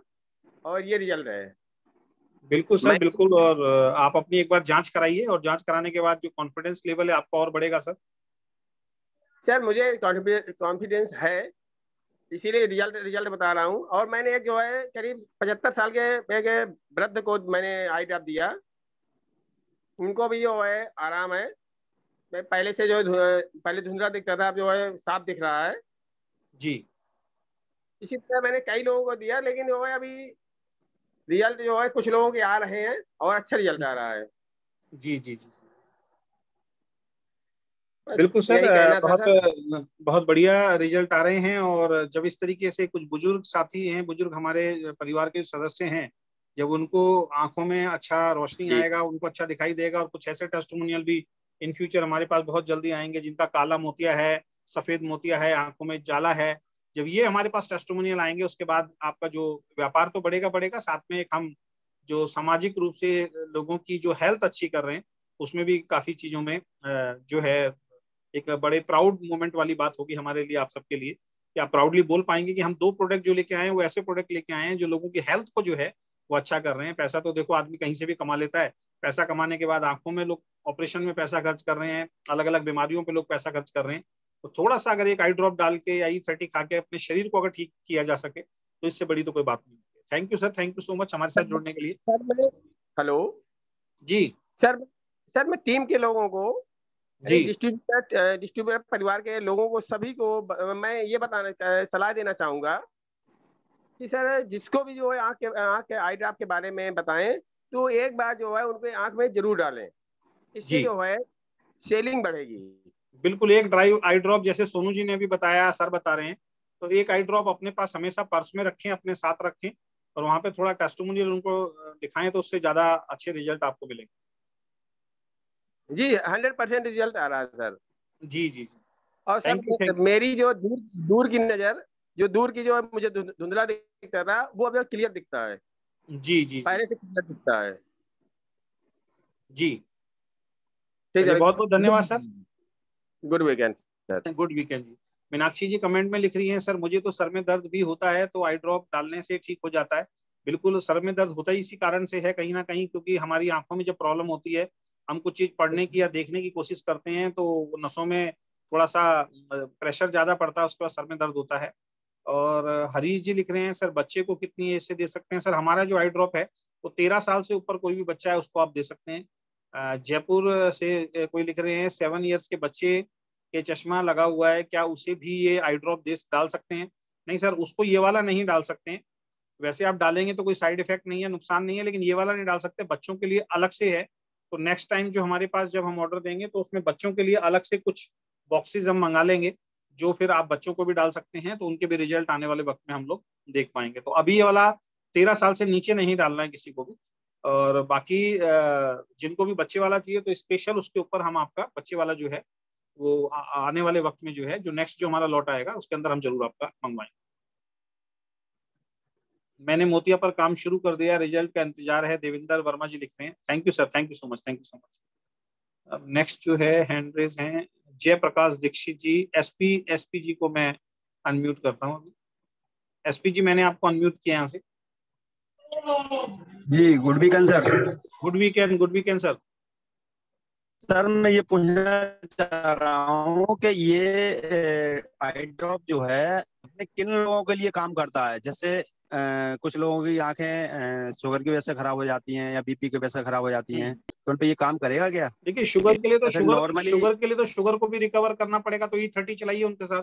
और ये रिजल्ट है। बिल्कुल सर, बिल्कुल। और आप अपनी एक बार जांच कराइए, और जांच कराने के बाद जो कॉन्फिडेंस लेवल है आपका और बढ़ेगा सर। सर मुझे कॉन्फिडेंस है, इसीलिए रिजल्ट रिजल्ट बता रहा हूँ। और मैंने एक जो है करीब 75 साल के एक वृद्ध को मैंने आई ड्रॉप दिया, उनको भी जो है आराम है। मैं पहले से जो पहले धुंधला दिखता था, अब जो है साफ दिख रहा है जी। इसी तरह मैंने कई लोगों को दिया, लेकिन जो है अभी रिजल्ट जो है कुछ लोगों के आ रहे हैं और अच्छा रिजल्ट आ रहा है। जी जी जी, बिल्कुल सर। यही कहना था बहुत सर। बहुत बढ़िया रिजल्ट आ रहे हैं। और जब इस तरीके से कुछ बुजुर्ग साथी हैं, बुजुर्ग हमारे परिवार के सदस्य हैं, जब उनको आंखों में अच्छा रोशनी जी आएगा, उनको अच्छा दिखाई देगा, और कुछ ऐसे टेस्टिमोनियल भी इन फ्यूचर हमारे पास बहुत जल्दी आएंगे जिनका काला मोतिया है, सफेद मोतिया है, आंखों में जाला है। जब ये हमारे पास टेस्टिमोनियल आएंगे, उसके बाद आपका जो व्यापार तो बढ़ेगा बढ़ेगा, साथ में एक हम जो सामाजिक रूप से लोगों की जो हेल्थ अच्छी कर रहे हैं, उसमें भी काफी चीजों में जो है एक बड़े प्राउड मोमेंट वाली बात होगी हमारे लिए, आप सबके लिए, कि आप प्राउडली बोल पाएंगे कि हम 2 प्रोडक्ट जो लेके आए हैं वो ऐसे प्रोडक्ट लेके आए हैं जो लोगों की हेल्थ को जो है वो अच्छा कर रहे हैं। पैसा तो देखो आदमी कहीं से भी कमा लेता है, पैसा कमाने के बाद आंखों में लोग ऑपरेशन में पैसा खर्च कर रहे हैं, अलग अलग बीमारियों पे लोग पैसा खर्च कर रहे हैं। तो थोड़ा सा अगर एक आई ड्रॉप डाल के या E30 खा के अपने शरीर को अगर ठीक किया जा सके, तो इससे बड़ी तो कोई बात नहीं। Thank you sir, thank you so much हमारे साथ जुड़ने के लिए। सर मैं हेलो जी सर मैं टीम के लोगों को, जी डिस्ट्रीब्यूटर परिवार के लोगों को, सभी को मैं ये बताना सलाह देना चाहूंगा कि सर जिसको भी जो है आंख के आई ड्रॉप के बारे में बताएं, तो एक बार जो है उनके आंख में जरूर डालें, इससे जी, जो है सेलिंग बढ़ेगी। बिल्कुल। एक ड्राइव आई ड्रॉप जैसे सोनू जी ने भी बताया, सर बता रहे हैं, तो एक आई ड्रॉप अपने पास हमेशा पर्स में रखें, अपने साथ रखें, और वहां पे थोड़ा टेस्टिमोनियल उनको दिखाएं, तो उससे ज्यादा अच्छे रिजल्ट आपको मिलेंगे। जी 100% रिजल्ट आ रहा है सर। जी जी जी, और थैंक यू सर थैंक मेरी जो दूर की नजर, जो दूर की जो मुझे धुंधला दिखता था, वो अब क्लियर दिखता है, यू। जी जी जी पहले से क्लियर दिखता है। जी, ठीक चलिए है, बहुत बहुत धन्यवाद sir. Good weekend sir. Good weekend जी। मीनाक्षी जी कमेंट में लिख रही हैं, सर मुझे तो सर में दर्द भी होता है, तो आई ड्रॉप डालने से ठीक हो जाता है। बिल्कुल, सर में दर्द होता ही इसी कारण से है कहीं ना कहीं, क्योंकि हमारी आंखों में जब प्रॉब्लम होती है, हम कुछ चीज पढ़ने की या देखने की कोशिश करते हैं, तो नसों में थोड़ा सा प्रेशर ज्यादा पड़ता है, उसके बाद सर में दर्द होता है। और हरीश जी लिख रहे हैं, सर बच्चे को कितनी एज से दे सकते हैं? सर हमारा जो आई ड्रॉप है वो 13 साल से ऊपर कोई भी बच्चा है उसको आप दे सकते हैं। जयपुर से कोई लिख रहे हैं, 7 ईयर्स के बच्चे के चश्मा लगा हुआ है, क्या उसे भी ये आई ड्रॉप डाल सकते हैं? नहीं सर, उसको ये वाला नहीं डाल सकते हैं। वैसे आप डालेंगे तो कोई साइड इफेक्ट नहीं है, नुकसान नहीं है, लेकिन ये वाला नहीं डाल सकते, बच्चों के लिए अलग से है। तो नेक्स्ट टाइम जो हमारे पास जब हम ऑर्डर देंगे, तो उसमें बच्चों के लिए अलग से कुछ बॉक्सेस हम मंगा लेंगे, जो फिर आप बच्चों को भी डाल सकते हैं, तो उनके भी रिजल्ट आने वाले वक्त में हम लोग देख पाएंगे। तो अभी ये वाला 13 साल से नीचे नहीं डालना है किसी को भी। और बाकी जिनको भी बच्चे वाला चाहिए, तो स्पेशल उसके ऊपर हम आपका बच्चे वाला जो है वो आने वाले वक्त में जो है, जो नेक्स्ट जो हमारा लॉट आएगा उसके अंदर हम जरूर आपका मंगवाएंगे। मैंने मोतिया पर काम शुरू कर दिया, रिजल्ट का इंतजार है, देविंदर वर्मा जी लिख रहे हैं। Thank you sir, thank you so much, thank you so much. अब नेक्स्ट जो है हैंड रेज हैं जयप्रकाश दीक्षित जी। एसपी जी को मैं अनम्यूट करता हूँ अभी। एसपी जी मैंने आपको अनम्यूट किया यहाँ से। जी good weekend sir. Good weekend sir. Sir मैं ये पूछना चाह रहा हूँ कि ये आई ड्रॉप जो है अपने किन लोगों के लिए काम करता है? जैसे कुछ लोगों की आंखें शुगर की वजह से खराब हो जाती हैं या बीपी की वजह से खराब हो जाती हैं, तो उन पे ये काम करेगा क्या? देखिए, शुगर के लिए तो नॉर्मली शुगर को भी रिकवर करना पड़ेगा, तो E30 चलाइए उनके साथ।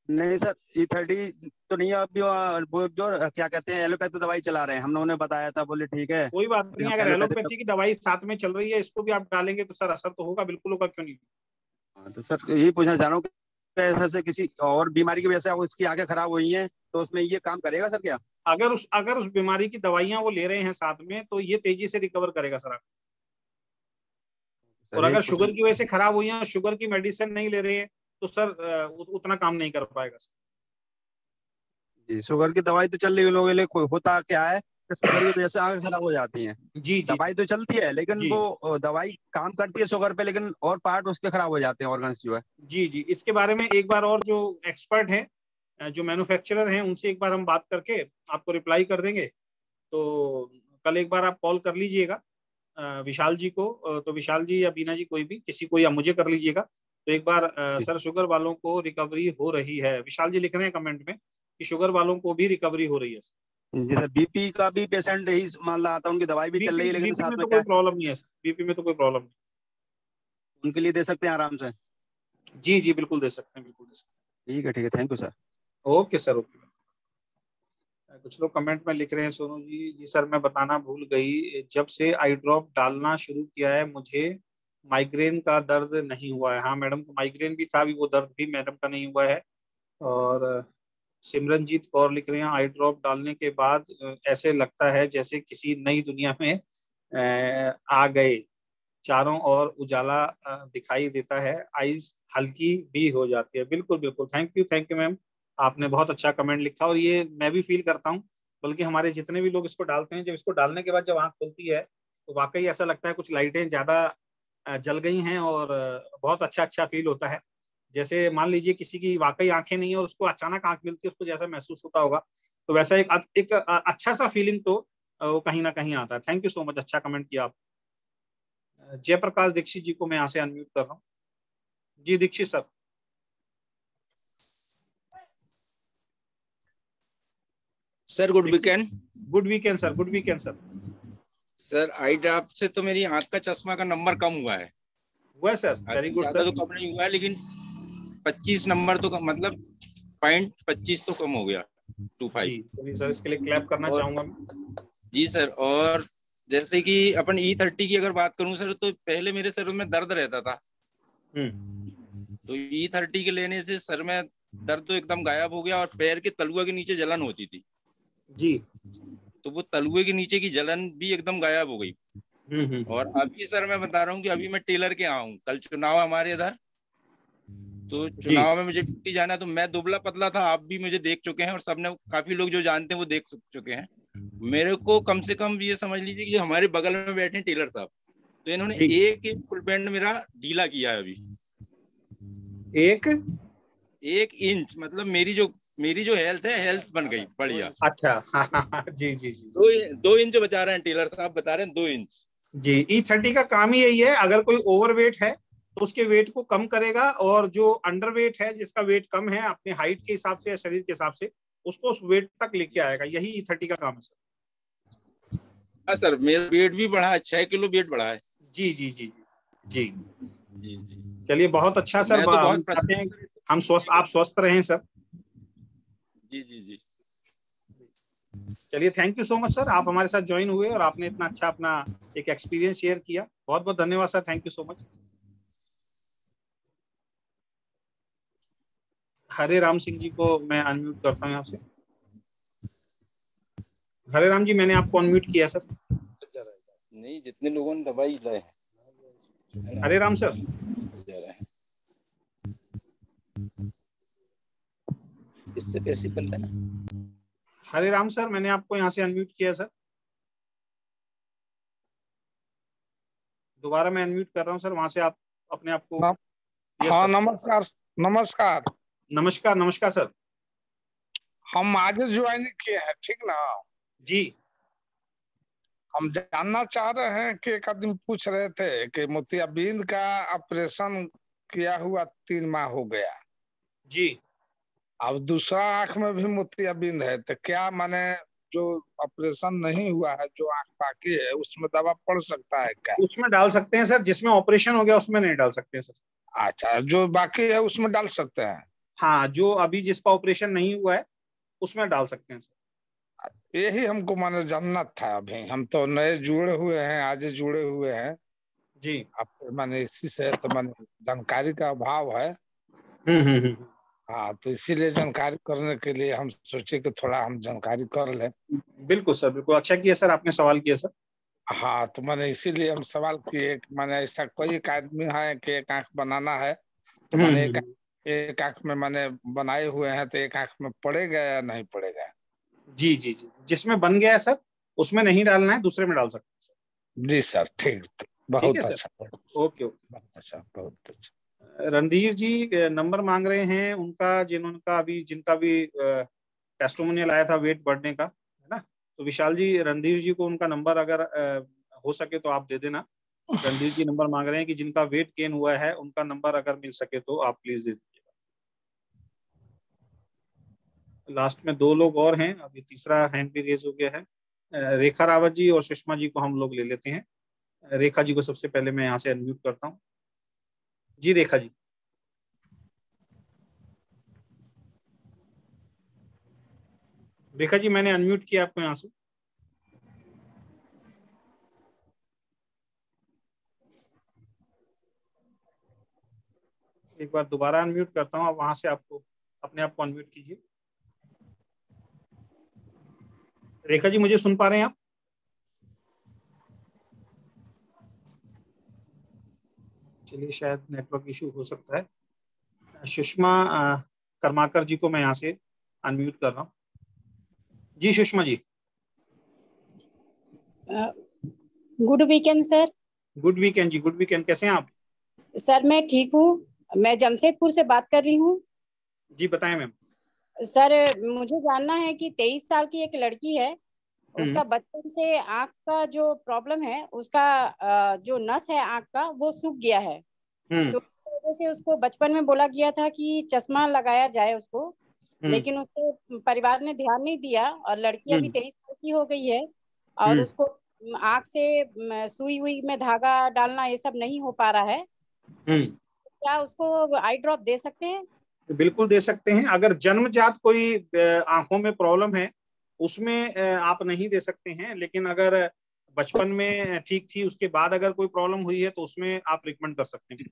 नहीं सर, E30 तो नहीं, अभी वो जो क्या कहते हैं एलोपैथी दवाई चला रहे हैं, हम लोगों ने बताया था, बोले ठीक है कोई बात नहीं, अगर एलोपैथी की दवाई साथ में चल रही है, इसको भी आप डालेंगे तो सर असर तो होगा, बिल्कुल होगा, क्यों नहीं। तो सर यही पूछना चाह रहा हूँ कि ऐसे किसी और बीमारी की वजह से उसकी आंखें खराब हुई हैं, तो उसमें ये काम करेगा सर क्या? अगर उस बीमारी की दवाइयां वो ले रहे हैं साथ में, तो ये तेजी से रिकवर करेगा सर। और अगर शुगर की वजह से खराब हुई है, शुगर की मेडिसिन नहीं ले रहे हैं, तो सर उतना काम नहीं कर पाएगा सर। जी, शुगर की दवाई तो चल रही है लोगों के लिए, कोई होता क्या है कि शुगर की वजह से आंखें खराब हो जाती हैं। जी जी, दवाई तो चलती है, लेकिन जी वो दवाई काम करती है शुगर पे, लेकिन और पार्ट उसके खराब हो जाते हैं, ऑर्गन्स जो है। जी जी, इसके बारे में एक बार और जो एक्सपर्ट है जो मैन्युफैक्चरर हैं उनसे एक बार हम बात करके आपको रिप्लाई कर देंगे। तो कल एक बार आप कॉल कर लीजिएगा विशाल जी को, तो विशाल जी या बीना जी कोई भी, किसी को या मुझे कर लीजिएगा। तो एक बार सर शुगर वालों को रिकवरी हो रही है, विशाल जी लिख रहे हैं कमेंट में कि शुगर वालों को भी रिकवरी हो रही है। जी सर, बीपी का भी पेशेंट यही मान रहा था, उनकी दवाई भी चल रही है, लेकिन बीपी साथ में में तो कोई प्रॉब्लम नहीं है सर, बीपी में तो कोई प्रॉब्लम नहीं, उनके लिए दे सकते हैं आराम से। जी जी बिल्कुल दे सकते हैं, बिल्कुल दे सकते हैं। ठीक है, thank you sir. Okay sir, okay. कुछ लोग कमेंट में लिख रहे हैं, सोनू जी सर मैं बताना भूल गई, जब से आई ड्रॉप डालना शुरू किया है मुझे माइग्रेन का दर्द नहीं हुआ है। हाँ मैडम को माइग्रेन भी था, अभी वो दर्द भी मैडम का नहीं हुआ है। और सिमरनजीत कौर लिख रहे हैं आई ड्रॉप डालने के बाद ऐसे लगता है जैसे किसी नई दुनिया में आ गए, चारों ओर उजाला दिखाई देता है, आईज हल्की भी हो जाती है। बिल्कुल बिल्कुल, थैंक यू मैम, आपने बहुत अच्छा कमेंट लिखा और ये मैं भी फील करता हूँ। बल्कि हमारे जितने भी लोग इसको डालते हैं, जब इसको डालने के बाद जब आंख खुलती है तो वाकई ऐसा लगता है कुछ लाइटें ज्यादा जल गई हैं और बहुत अच्छा फील होता है। जैसे मान लीजिए किसी की वाकई आंखें नहीं है और उसको अचानक आंख मिलती है, उसको जैसा महसूस होता होगा, तो वैसा एक अच्छा सा फीलिंग तो वो कहीं ना कहीं आता है। थैंक यू सो मच, अच्छा कमेंट किया आप। जयप्रकाश दीक्षित जी को मैं यहाँ से अनम्यूट कर रहा हूँ। जी Dixit sir. Sir good weekend. Good weekend sir, good weekend sir. Sir eye drop से तो मेरी आंख का चश्मा का नंबर कम हुआ है। हुआ सर, वेरी गुड सर। ज्यादा तो कम नहीं हुआ है, लेकिन 25 नंबर तो मतलब 0.25 तो कम हो गया, 25। जी सर, इसके लिए क्लैप करना चाहूंगा जी सर। और जैसे कि अपन E30 की अगर बात करूं सर, तो पहले मेरे सर में दर्द रहता था, तो E30 के लेने से सर में दर्द तो एकदम गायब हो गया और पैर के तलुआ के नीचे जलन होती थी जी, तो वो तलुए के नीचे की जलन भी एकदम गायब हो गई। और अभी सर मैं बता रहा हूँ कि अभी मैं टेलर के यहाँ हूँ, कल चुनाव हमारे इधर, तो चुनाव में मुझे ड्यूटी जाना है, तो मैं दुबला पतला था, आप भी मुझे देख चुके हैं और सबने काफी लोग जो जानते हैं वो देख चुके हैं मेरे को। कम से कम ये समझ लीजिए कि हमारे बगल में बैठे हैं टेलर साहब, तो इन्होंने एक फुल पैंट मेरा ढीला किया है अभी, एक इंच, मतलब मेरी जो हेल्थ है, हेल्थ बन गई बढ़िया। अच्छा जी जी जी, 2 इंच बचा रहे हैं टेलर साहब, बता रहे हैं 2 इंच। जी E30 का काम ही यही है, अगर कोई ओवरवेट है तो उसके वेट को कम करेगा, और जो अंडरवेट है, जिसका वेट कम है अपने हाइट के हिसाब से या शरीर के हिसाब से, उसको उस वेट तक लेके आएगा। यही E30 का काम है सर। हाँ सर, मेरा वेट भी बढ़ा है, 6 किलो वेट बढ़ा है। जी जी जी जी जी, चलिए बहुत अच्छा सर। तो हम चाहते हैं हम स्वस्थ, आप स्वस्थ रहें सर। जी जी जी, चलिए thank you so much sir, आप हमारे साथ ज्वाइन हुए और आपने इतना अच्छा अपना एक एक्सपीरियंस शेयर किया। बहुत बहुत धन्यवाद sir, thank you so much. Hare Ram Singh ji को मैं अनम्यूट करता हूँ यहाँ से। हरे राम जी, मैंने आपको अनम्यूट किया सर। नहीं, जितने लोगों ने दवाई लाए, हरे राम सर, इससे कैसे बनता है ना। हरे राम सर, मैंने आपको यहाँ से अनम्यूट किया सर। दोबारा मैं अनम्यूट कर रहा हूँ सर, वहां से आप अपने आप को। हाँ नमस्कार। नमस्कार नमस्कार नमस्कार सर। हम आज ज्वाइन किए हैं, ठीक ना जी। हम जानना चाह रहे हैं कि एक आदमी पूछ रहे थे कि मोतियाबिंद का ऑपरेशन किया हुआ 3 माह हो गया जी, अब दूसरा आंख में भी मोतियाबिंद है, तो क्या माने जो ऑपरेशन नहीं हुआ है, जो आंख बाकी है, उसमें दवा पड़ सकता है क्या? उसमें डाल सकते हैं सर, जिसमें ऑपरेशन हो गया उसमें नहीं डाल सकते सर। अच्छा, जो बाकी है उसमें डाल सकते हैं? हाँ, जो अभी जिसका ऑपरेशन नहीं हुआ है उसमें डाल सकते हैं सर। यही हमको माने जानना था। अभी हम तो नए जुड़े हुए हैं, आज जुड़े हुए हैं जी। आप माने इसी से तो माने जानकारी का अभाव है। हाँ, तो इसीलिए जानकारी करने के लिए हम सोचे कि थोड़ा हम जानकारी कर लें। बिल्कुल सर, बिल्कुल अच्छा किया सर, आपने सवाल किया सर। हाँ, तो मैंने इसीलिए हम सवाल किए। मैंने ऐसा कोई एक आदमी है कि एक आंख बनाना है, तो मैंने एक आंख में मैंने बनाए हुए हैं, तो एक आंख में पड़ेगा या नहीं पड़ेगा? जी जी जी, जिसमें बन गया है सर उसमें नहीं डालना है, दूसरे में डाल सकते हैं सर। जी सर, ठीक, बहुत अच्छा। ओके, बहुत अच्छा, बहुत अच्छा। रणधीर जी नंबर मांग रहे हैं उनका, जिनका भी टेस्टिमोनियल आया था वेट बढ़ने का, है ना। तो विशाल जी, रणधीर जी को उनका नंबर अगर हो सके तो आप दे देना। रणधीर जी नंबर मांग रहे हैं कि जिनका वेट गेन हुआ है उनका नंबर अगर मिल सके तो आप प्लीज दे दीजिएगा। लास्ट में 2 लोग और हैं, अभी तीसरा हैंड भी रेज हो गया है। रेखा रावत जी और सुषमा जी को हम लोग ले लेते हैं। रेखा जी को सबसे पहले मैं यहाँ से अनम्यूट करता हूँ। जी रेखा जी। रेखा जी मैंने अनम्यूट किया आपको यहाँ से। एक बार दोबारा अनम्यूट करता हूँ, आप वहां से आपको अपने आप को अनम्यूट कीजिए। रेखा जी मुझे सुन पा रहे हैं आप? चलिए शायद नेटवर्क इशू हो सकता है। सुषमा कर्माकर जी को मैं यहाँ से अनम्यूट कर रहा हूँ। जी Sushma ji. Good weekend sir. Good weekend जी, गुड वीकेंड। कैसे हैं आप? सर मैं ठीक हूँ, मैं जमशेदपुर से बात कर रही हूँ। जी बताएं मैम। सर मुझे जानना है कि 23 साल की एक लड़की है, उसका बचपन से आंख का जो प्रॉब्लम है, उसका जो नस है आंख का वो सूख गया है। तो इस वजह से उसको बचपन में बोला गया था कि चश्मा लगाया जाए उसको, लेकिन उसके परिवार ने ध्यान नहीं दिया और लड़की अभी 23 साल की हो गई है और उसको आंख से सुई हुई में धागा डालना ये सब नहीं हो पा रहा है। क्या उसको आई ड्रॉप दे सकते हैं? बिल्कुल दे सकते हैं। अगर जन्मजात कोई आंखों में प्रॉब्लम है उसमें आप नहीं दे सकते हैं, लेकिन अगर बचपन में ठीक थी उसके बाद अगर कोई प्रॉब्लम हुई है तो उसमें आप रिकमेंड कर सकते हैं।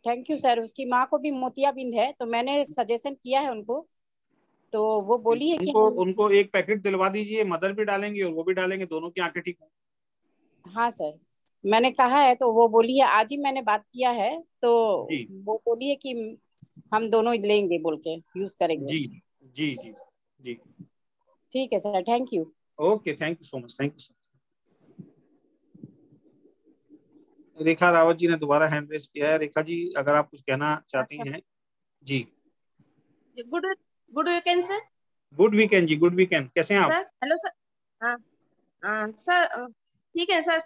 Thank you sir. उसकी माँ को भी मोतियाबिंद है तो मैंने सजेशन किया है उनको, तो वो बोली है कि उनको एक पैकेट दिलवा दीजिए, मदर भी डालेंगे और वो भी डालेंगे, दोनों की आंखें ठीक हों। हाँ सर मैंने कहा है, तो वो बोली है, आज ही मैंने बात किया है, तो वो बोली है कि हम दोनों लेंगे बोल के यूज करेंगे। जी जी जी जी ठीक है sir, thank you. Okay, thank you so much, thank you so much. Rekha Rawat ji ने दोबारा हैंड रेज किया है। रेखा जी अगर आप कुछ कहना चाहती हैं। जी good weekend sir. Good weekend जी, गुड वीकेंड। कैसे हैं आप? Sir hello sir. हाँ सर ठीक है सर।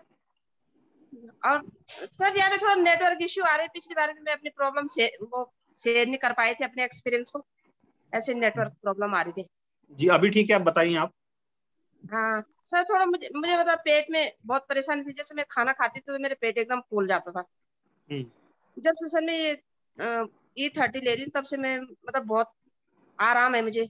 और सर यहाँ पे थोड़ा नेटवर्क इश्यू आ रहे हैं। पिछली बार मैं अपनी प्रॉब्लम शेयर नहीं कर पाए थे, अपने एक्सपीरियंस को, ऐसे नेटवर्क प्रॉब्लम आ रही थी। जी अभी ठीक है, आप बताइए आप। हाँ सर थोड़ा मुझे मतलब पेट में बहुत परेशानी थी। जैसे मैं खाना खाती थी तो मेरे पेट एकदम फूल जाता था। जब से सर मैं ये E30 ले रही हूँ तब से मैं मतलब बहुत आराम है मुझे।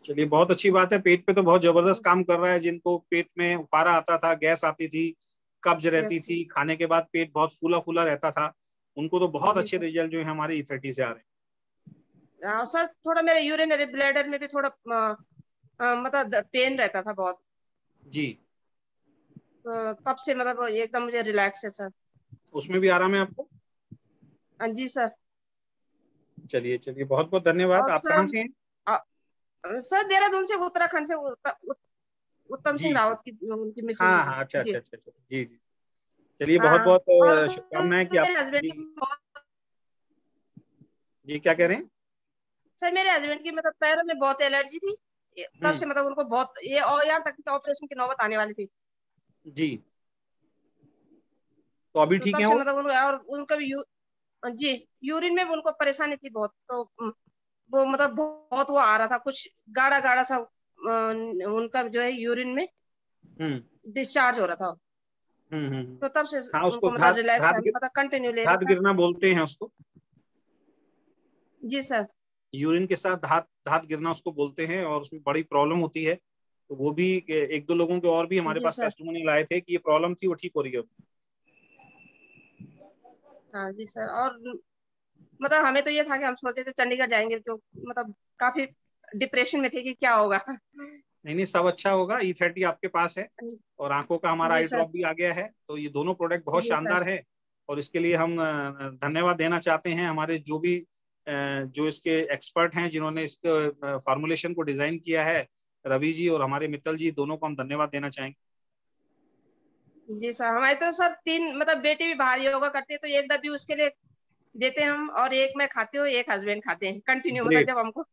चलिए बहुत अच्छी बात है। पेट पे तो बहुत जबरदस्त काम कर रहा है। जिनको पेट में उफारा आता था, गैस आती थी, कब्ज रहती थी, खाने के बाद पेट बहुत फूला फूला रहता था, उनको तो बहुत अच्छे रिजल्ट जो है हमारे E30 से आ रहे हैं। सर थोड़ा मेरे यूरिनरी ब्लैडर में भी थोड़ा मतलब पेन रहता था बहुत जी। तो तब से मतलब एकदम मुझे रिलैक्स है सर। उसमें भी आराम है आपको? जी सर। चलिए चलिए, बहुत बहुत धन्यवाद। आप कहाँ से हैं? सर देहरादून से, उत्तराखंड से, उत्तम सिंह रावत की उनकी मिसेज। हाँ हाँ, अच्छा अच्छा अच्छा अच्छा, जी जी। चलिए बहुत बहुत शुभकामनाएं कि आप। जी क्या कह रहे हैं? सर मेरे हस्बैंड की मतलब पैरों में बहुत एलर्जी थी, तब से मतलब उनको बहुत ये, और यहाँ तक ऑपरेशन की नौबत आने वाली थी। जी तो अभी ठीक है वो? मतलब और उनका भी जी यूरिन में उनको परेशानी थी बहुत, तो वो मतलब बहुत वो आ रहा था, कुछ गाढ़ा गाढ़ा सा उनका जो है यूरिन में डिस्चार्ज हो रहा था। तो तब से हाँ, उनको मतलब रिलैक्स है, मतलब कंटिन्यू ले रहे धात गिरना बोलते हैं उसको। जी सर। यूरिन के साथ धात गिरना उसको बोलते हैं और उसमें बड़ी प्रॉब्लम होती है। तो वो भी 1-2 लोगों के और भी हमारे पास टेस्टिमोनियल आए थे कि ये प्रॉब्लम थी, वो ठीक हो रही है। हाँ जी सर। और मतलब हमें तो ये था कि हम सोचते थे चंडीगढ़ जाएंगे, तो मतलब काफी डिप्रेशन में थे कि क्या होगा। नहीं, सब अच्छा होगा। E30 आपके पास है और आंखों का हमारा आई ड्रॉप भी आ गया है, तो ये दोनों प्रोडक्ट बहुत शानदार है और इसके लिए हम धन्यवाद देना चाहते हैं हमारे जो इसके एक्सपर्ट हैं, जिन्होंने इसके फॉर्मुलेशन को डिजाइन किया है, रवि जी और हमारे मित्तल जी, दोनों को हम धन्यवाद देना चाहेंगे। जी सर, हमारे तो सर 3 मतलब बेटी भी बाहर योगा करती है, तो एक डब्बी उसके लिए देते हैं हम, और एक मैं खाती हूँ, एक हस्बैंड खाते हैं कंटिन्यू, मतलब जब हमको।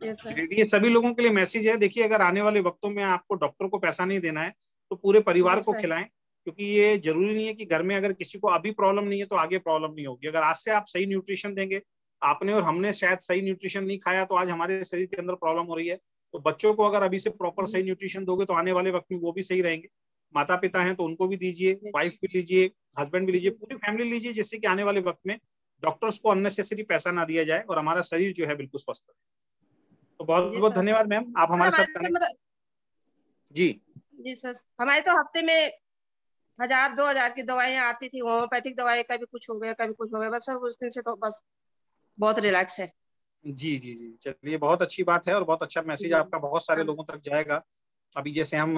ये सभी लोगों के लिए मैसेज है। देखिए, अगर आने वाले वक्तों में आपको डॉक्टर को पैसा नहीं देना है तो पूरे परिवार को खिलाएं, क्योंकि ये जरूरी नहीं है कि घर में अगर किसी को अभी प्रॉब्लम नहीं है तो आगे प्रॉब्लम नहीं होगी। अगर आज से आप सही न्यूट्रिशन देंगे, आपने और हमने शायद सही न्यूट्रिशन नहीं खाया तो आज हमारे शरीर के अंदर प्रॉब्लम हो रही है। तो बच्चों को अगर अभी से प्रॉपर सही न्यूट्रिशन दोगे तो आने वाले वक्त में वो भी सही रहेंगे। माता पिता हैं तो उनको भी दीजिए, वाइफ भी लीजिए, हस्बैंड भी लीजिए, पूरी फैमिली लीजिए, जिससे कि आने वाले वक्त में डॉक्टर्स को अननेसेसरी पैसा ना दिया जाए और हमारा शरीर जो है बिल्कुल स्वस्थ रहे। तो बहुत बहुत धन्यवाद मैम, आप हमारे साथ जी। जी सर, हमारे तो हफ्ते में 1000-2000 की दवाइयाँ आती थी, होम्योपैथिक दवाई, कभी कुछ हो गया कभी कुछ हो गया, बस सर उस दिन से तो बस बहुत रिलैक्स है। जी जी जी, चलिए बहुत अच्छी बात है और बहुत अच्छा मैसेज आपका बहुत सारे लोगों तक जाएगा। अभी जैसे हम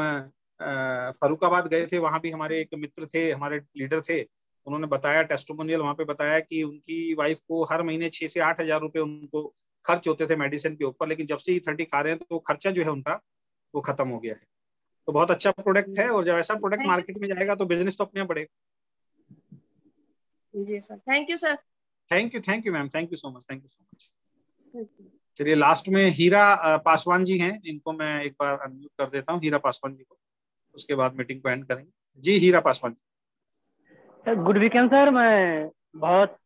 फरुखाबाद गए थे, वहां भी हमारे एक मित्र थे, हमारे लीडर थे, उन्होंने बताया टेस्टिमोनियल वहां पे बताया कि उनकी वाइफ को हर महीने 6 से 8 हजार रुपए उनको खर्च होते थे मेडिसिन के ऊपर, लेकिन जब से E30 खा रहे हैं तो खर्चा जो है उनका वो खत्म हो गया है। तो बहुत अच्छा प्रोडक्ट है, और जब ऐसा प्रोडक्ट मार्केट में जाएगा तो बिजनेस तो अपने आप बढ़ेगा। जी sir, thank you sir. Thank you ma'am, thank you so much, thank you so much. चलिए लास्ट में हीरा पासवान जी हैं, इनको मैं एक बार अनम्यूट कर देता हूँ, हीरा पासवान जी को, उसके बाद मीटिंग को एंड करेंगे। जी हीरा Paswan ji. Good weekend sir, मैं बहुत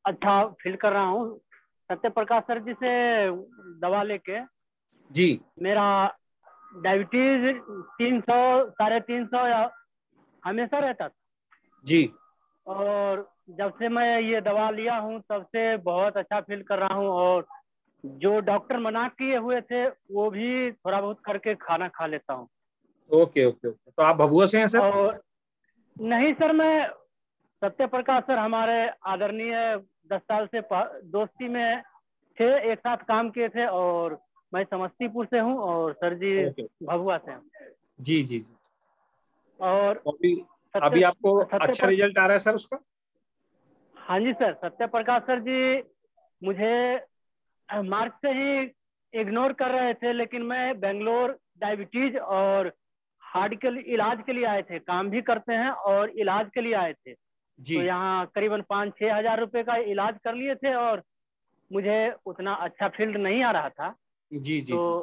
अच्छा फील कर रहा हूँ सत्य प्रकाश सर जी से दवा लेके। जी मेरा डायबिटीज 300 350 हमेशा रहता था जी, और जब से मैं ये दवा लिया हूँ तब से बहुत अच्छा फील कर रहा हूँ, और जो डॉक्टर मना किए हुए थे वो भी थोड़ा बहुत करके खाना खा लेता हूँ। ओके ओके ओके, तो आप भभुआ से हैं सर? और नहीं सर, मैं सत्य प्रकाश सर हमारे आदरणीय 10 साल से दोस्ती में थे, एक साथ काम किए थे, और मैं समस्तीपुर से हूँ और सर जी भभुआ से हैं। जी जी जी। और अभी आपको अच्छा रिजल्ट आ रहा है सर उसका? हाँ जी सर, सत्य प्रकाश सर जी मुझे मार्च से ही इग्नोर कर रहे थे, लेकिन मैं बेंगलोर डायबिटीज और हार्ट के इलाज के लिए आए थे, काम भी करते हैं और इलाज के लिए आए थे। तो यहाँ करीबन 5-6 हजार रुपए का इलाज कर लिए थे और मुझे उतना अच्छा फील्ड नहीं आ रहा था। जी जी, तो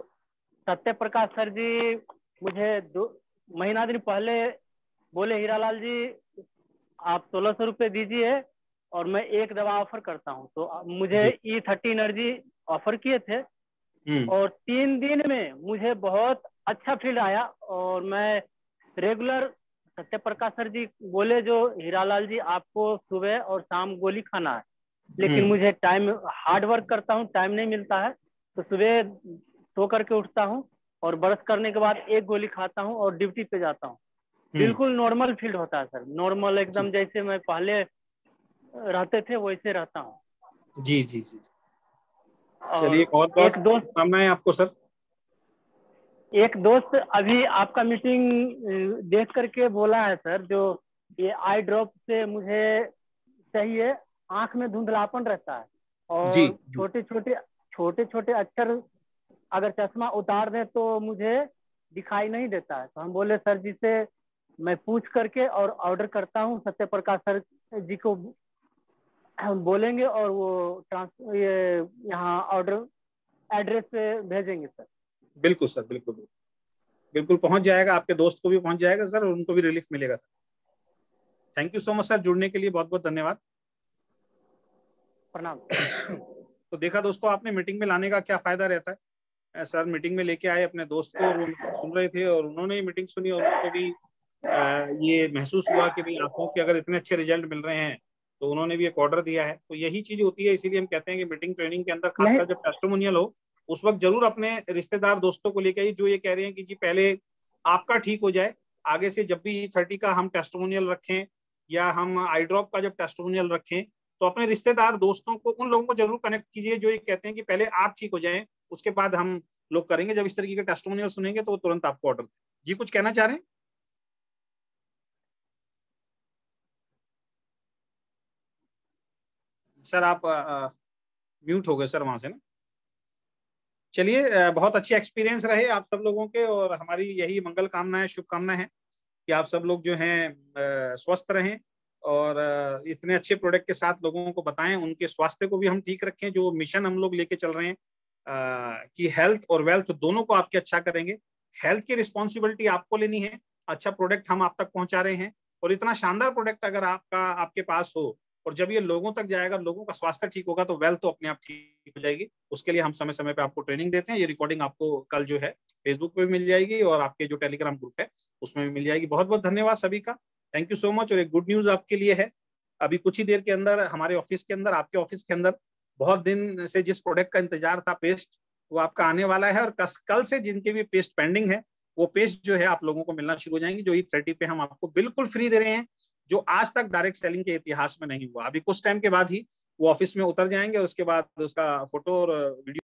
सत्य प्रकाश सर जी मुझे 2 महीना दिन पहले बोले, हीरालाल जी आप 1600 रुपये दीजिए और मैं एक दवा ऑफर करता हूँ। तो मुझे E30 एनर्जी ऑफर किए थे और 3 दिन में मुझे बहुत अच्छा फील आया, और मैं रेगुलर सत्य प्रकाश सर जी बोले जो हीरालाल जी आपको सुबह और शाम गोली खाना है, लेकिन मुझे टाइम हार्ड वर्क करता हूँ, टाइम नहीं मिलता है, तो सुबह सो करके उठता हूँ और ब्रश करने के बाद एक गोली खाता हूँ और ड्यूटी पे जाता हूँ। बिल्कुल नॉर्मल फील होता है सर, नॉर्मल एकदम जैसे मैं पहले रहते थे वैसे रहता हूँ। जी जी जी, चलिए बहुत बहुत शुभकामनाएं आपको सर। एक दोस्त अभी आपका मीटिंग देख करके बोला है सर, जो ये आई ड्रॉप से मुझे चाहिए, आंख में धुंधलापन रहता है और छोटे छोटे अक्षर अगर चश्मा उतार दें तो मुझे दिखाई नहीं देता है। तो हम बोले सर जी से मैं पूछ करके और ऑर्डर करता हूँ, सत्य प्रकाश सर जी को हम बोलेंगे और वो ये यहाँ ऑर्डर एड्रेस पे भेजेंगे सर। बिल्कुल सर, बिल्कुल बिल्कुल पहुंच जाएगा, आपके दोस्त को भी पहुंच जाएगा सर, और उनको भी रिलीफ मिलेगा sir. Thank you so much sir, जुड़ने के लिए बहुत बहुत धन्यवाद, प्रणाम। तो देखा दोस्तों आपने, मीटिंग में लाने का क्या फायदा रहता है। सर मीटिंग में लेके आए अपने दोस्त को और वो सुन रहे थे और उन्होंने मीटिंग सुनी और उनको भी ये महसूस हुआ कि भाई आंखों के अगर इतने अच्छे रिजल्ट मिल रहे हैं तो उन्होंने भी एक ऑर्डर दिया है। तो यही चीज होती है, इसीलिए हम कहते हैं कि मीटिंग ट्रेनिंग के अंदर खासकर जब टेस्टिमोनियल हो उस वक्त जरूर अपने रिश्तेदार दोस्तों को लेके आइए जो ये कह रहे हैं कि जी पहले आपका ठीक हो जाए, आगे से जब भी E30 का हम टेस्टिमोनियल रखें या हम आई ड्रॉप का जब टेस्टिमोनियल रखें तो अपने रिश्तेदार दोस्तों को, उन लोगों को जरूर कनेक्ट कीजिए जो ये कहते हैं कि पहले आप ठीक हो जाएं उसके बाद हम लोग करेंगे। जब इस तरीके के टेस्टिमोनियल सुनेंगे तो तुरंत आपको ऑर्डर। जी कुछ कहना चाह रहे हैं सर? आप म्यूट हो गए सर वहां से ना। चलिए बहुत अच्छे एक्सपीरियंस रहे आप सब लोगों के और हमारी यही मंगल कामनाएं, शुभकामनाएं हैं कि आप सब लोग जो हैं स्वस्थ रहें और इतने अच्छे प्रोडक्ट के साथ लोगों को बताएं, उनके स्वास्थ्य को भी हम ठीक रखें। जो मिशन हम लोग लेके चल रहे हैं कि हेल्थ और वेल्थ दोनों को आपके अच्छा करेंगे। हेल्थ की रिस्पॉन्सिबिलिटी आपको लेनी है, अच्छा प्रोडक्ट हम आप तक पहुंचा रहे हैं, और इतना शानदार प्रोडक्ट अगर आपके पास हो और जब ये लोगों तक जाएगा, लोगों का स्वास्थ्य ठीक होगा, तो वेल्थ तो अपने आप ठीक हो जाएगी। उसके लिए हम समय समय पे आपको ट्रेनिंग देते हैं। ये रिकॉर्डिंग आपको कल जो है फेसबुक पे भी मिल जाएगी और आपके जो टेलीग्राम ग्रुप है उसमें भी मिल जाएगी। बहुत बहुत धन्यवाद सभी का, थैंक यू सो मच। और एक गुड न्यूज आपके लिए है, अभी कुछ ही देर के अंदर हमारे ऑफिस के अंदर, आपके ऑफिस के अंदर बहुत दिन से जिस प्रोडक्ट का इंतजार था, पेस्ट, वो आपका आने वाला है। और कल से जिनके भी पेस्ट पेंडिंग है, वो पेस्ट जो है आप लोगों को मिलना शुरू हो जाएंगी, जो E30 पे हम आपको बिल्कुल फ्री दे रहे हैं, जो आज तक डायरेक्ट सेलिंग के इतिहास में नहीं हुआ। अभी कुछ टाइम के बाद ही वो ऑफिस में उतर जाएंगे, उसके बाद उसका फोटो और video.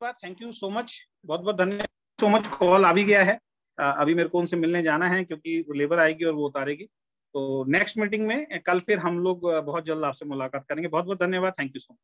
Thank you so much, बहुत बहुत धन्यवाद सो मच। कॉल आ भी गया है, अभी मेरे को उनसे मिलने जाना है क्योंकि लेबर आएगी और वो उतारेगी। तो नेक्स्ट मीटिंग में कल फिर हम लोग बहुत जल्द आपसे मुलाकात करेंगे। बहुत बहुत धन्यवाद, थैंक यू सो मच।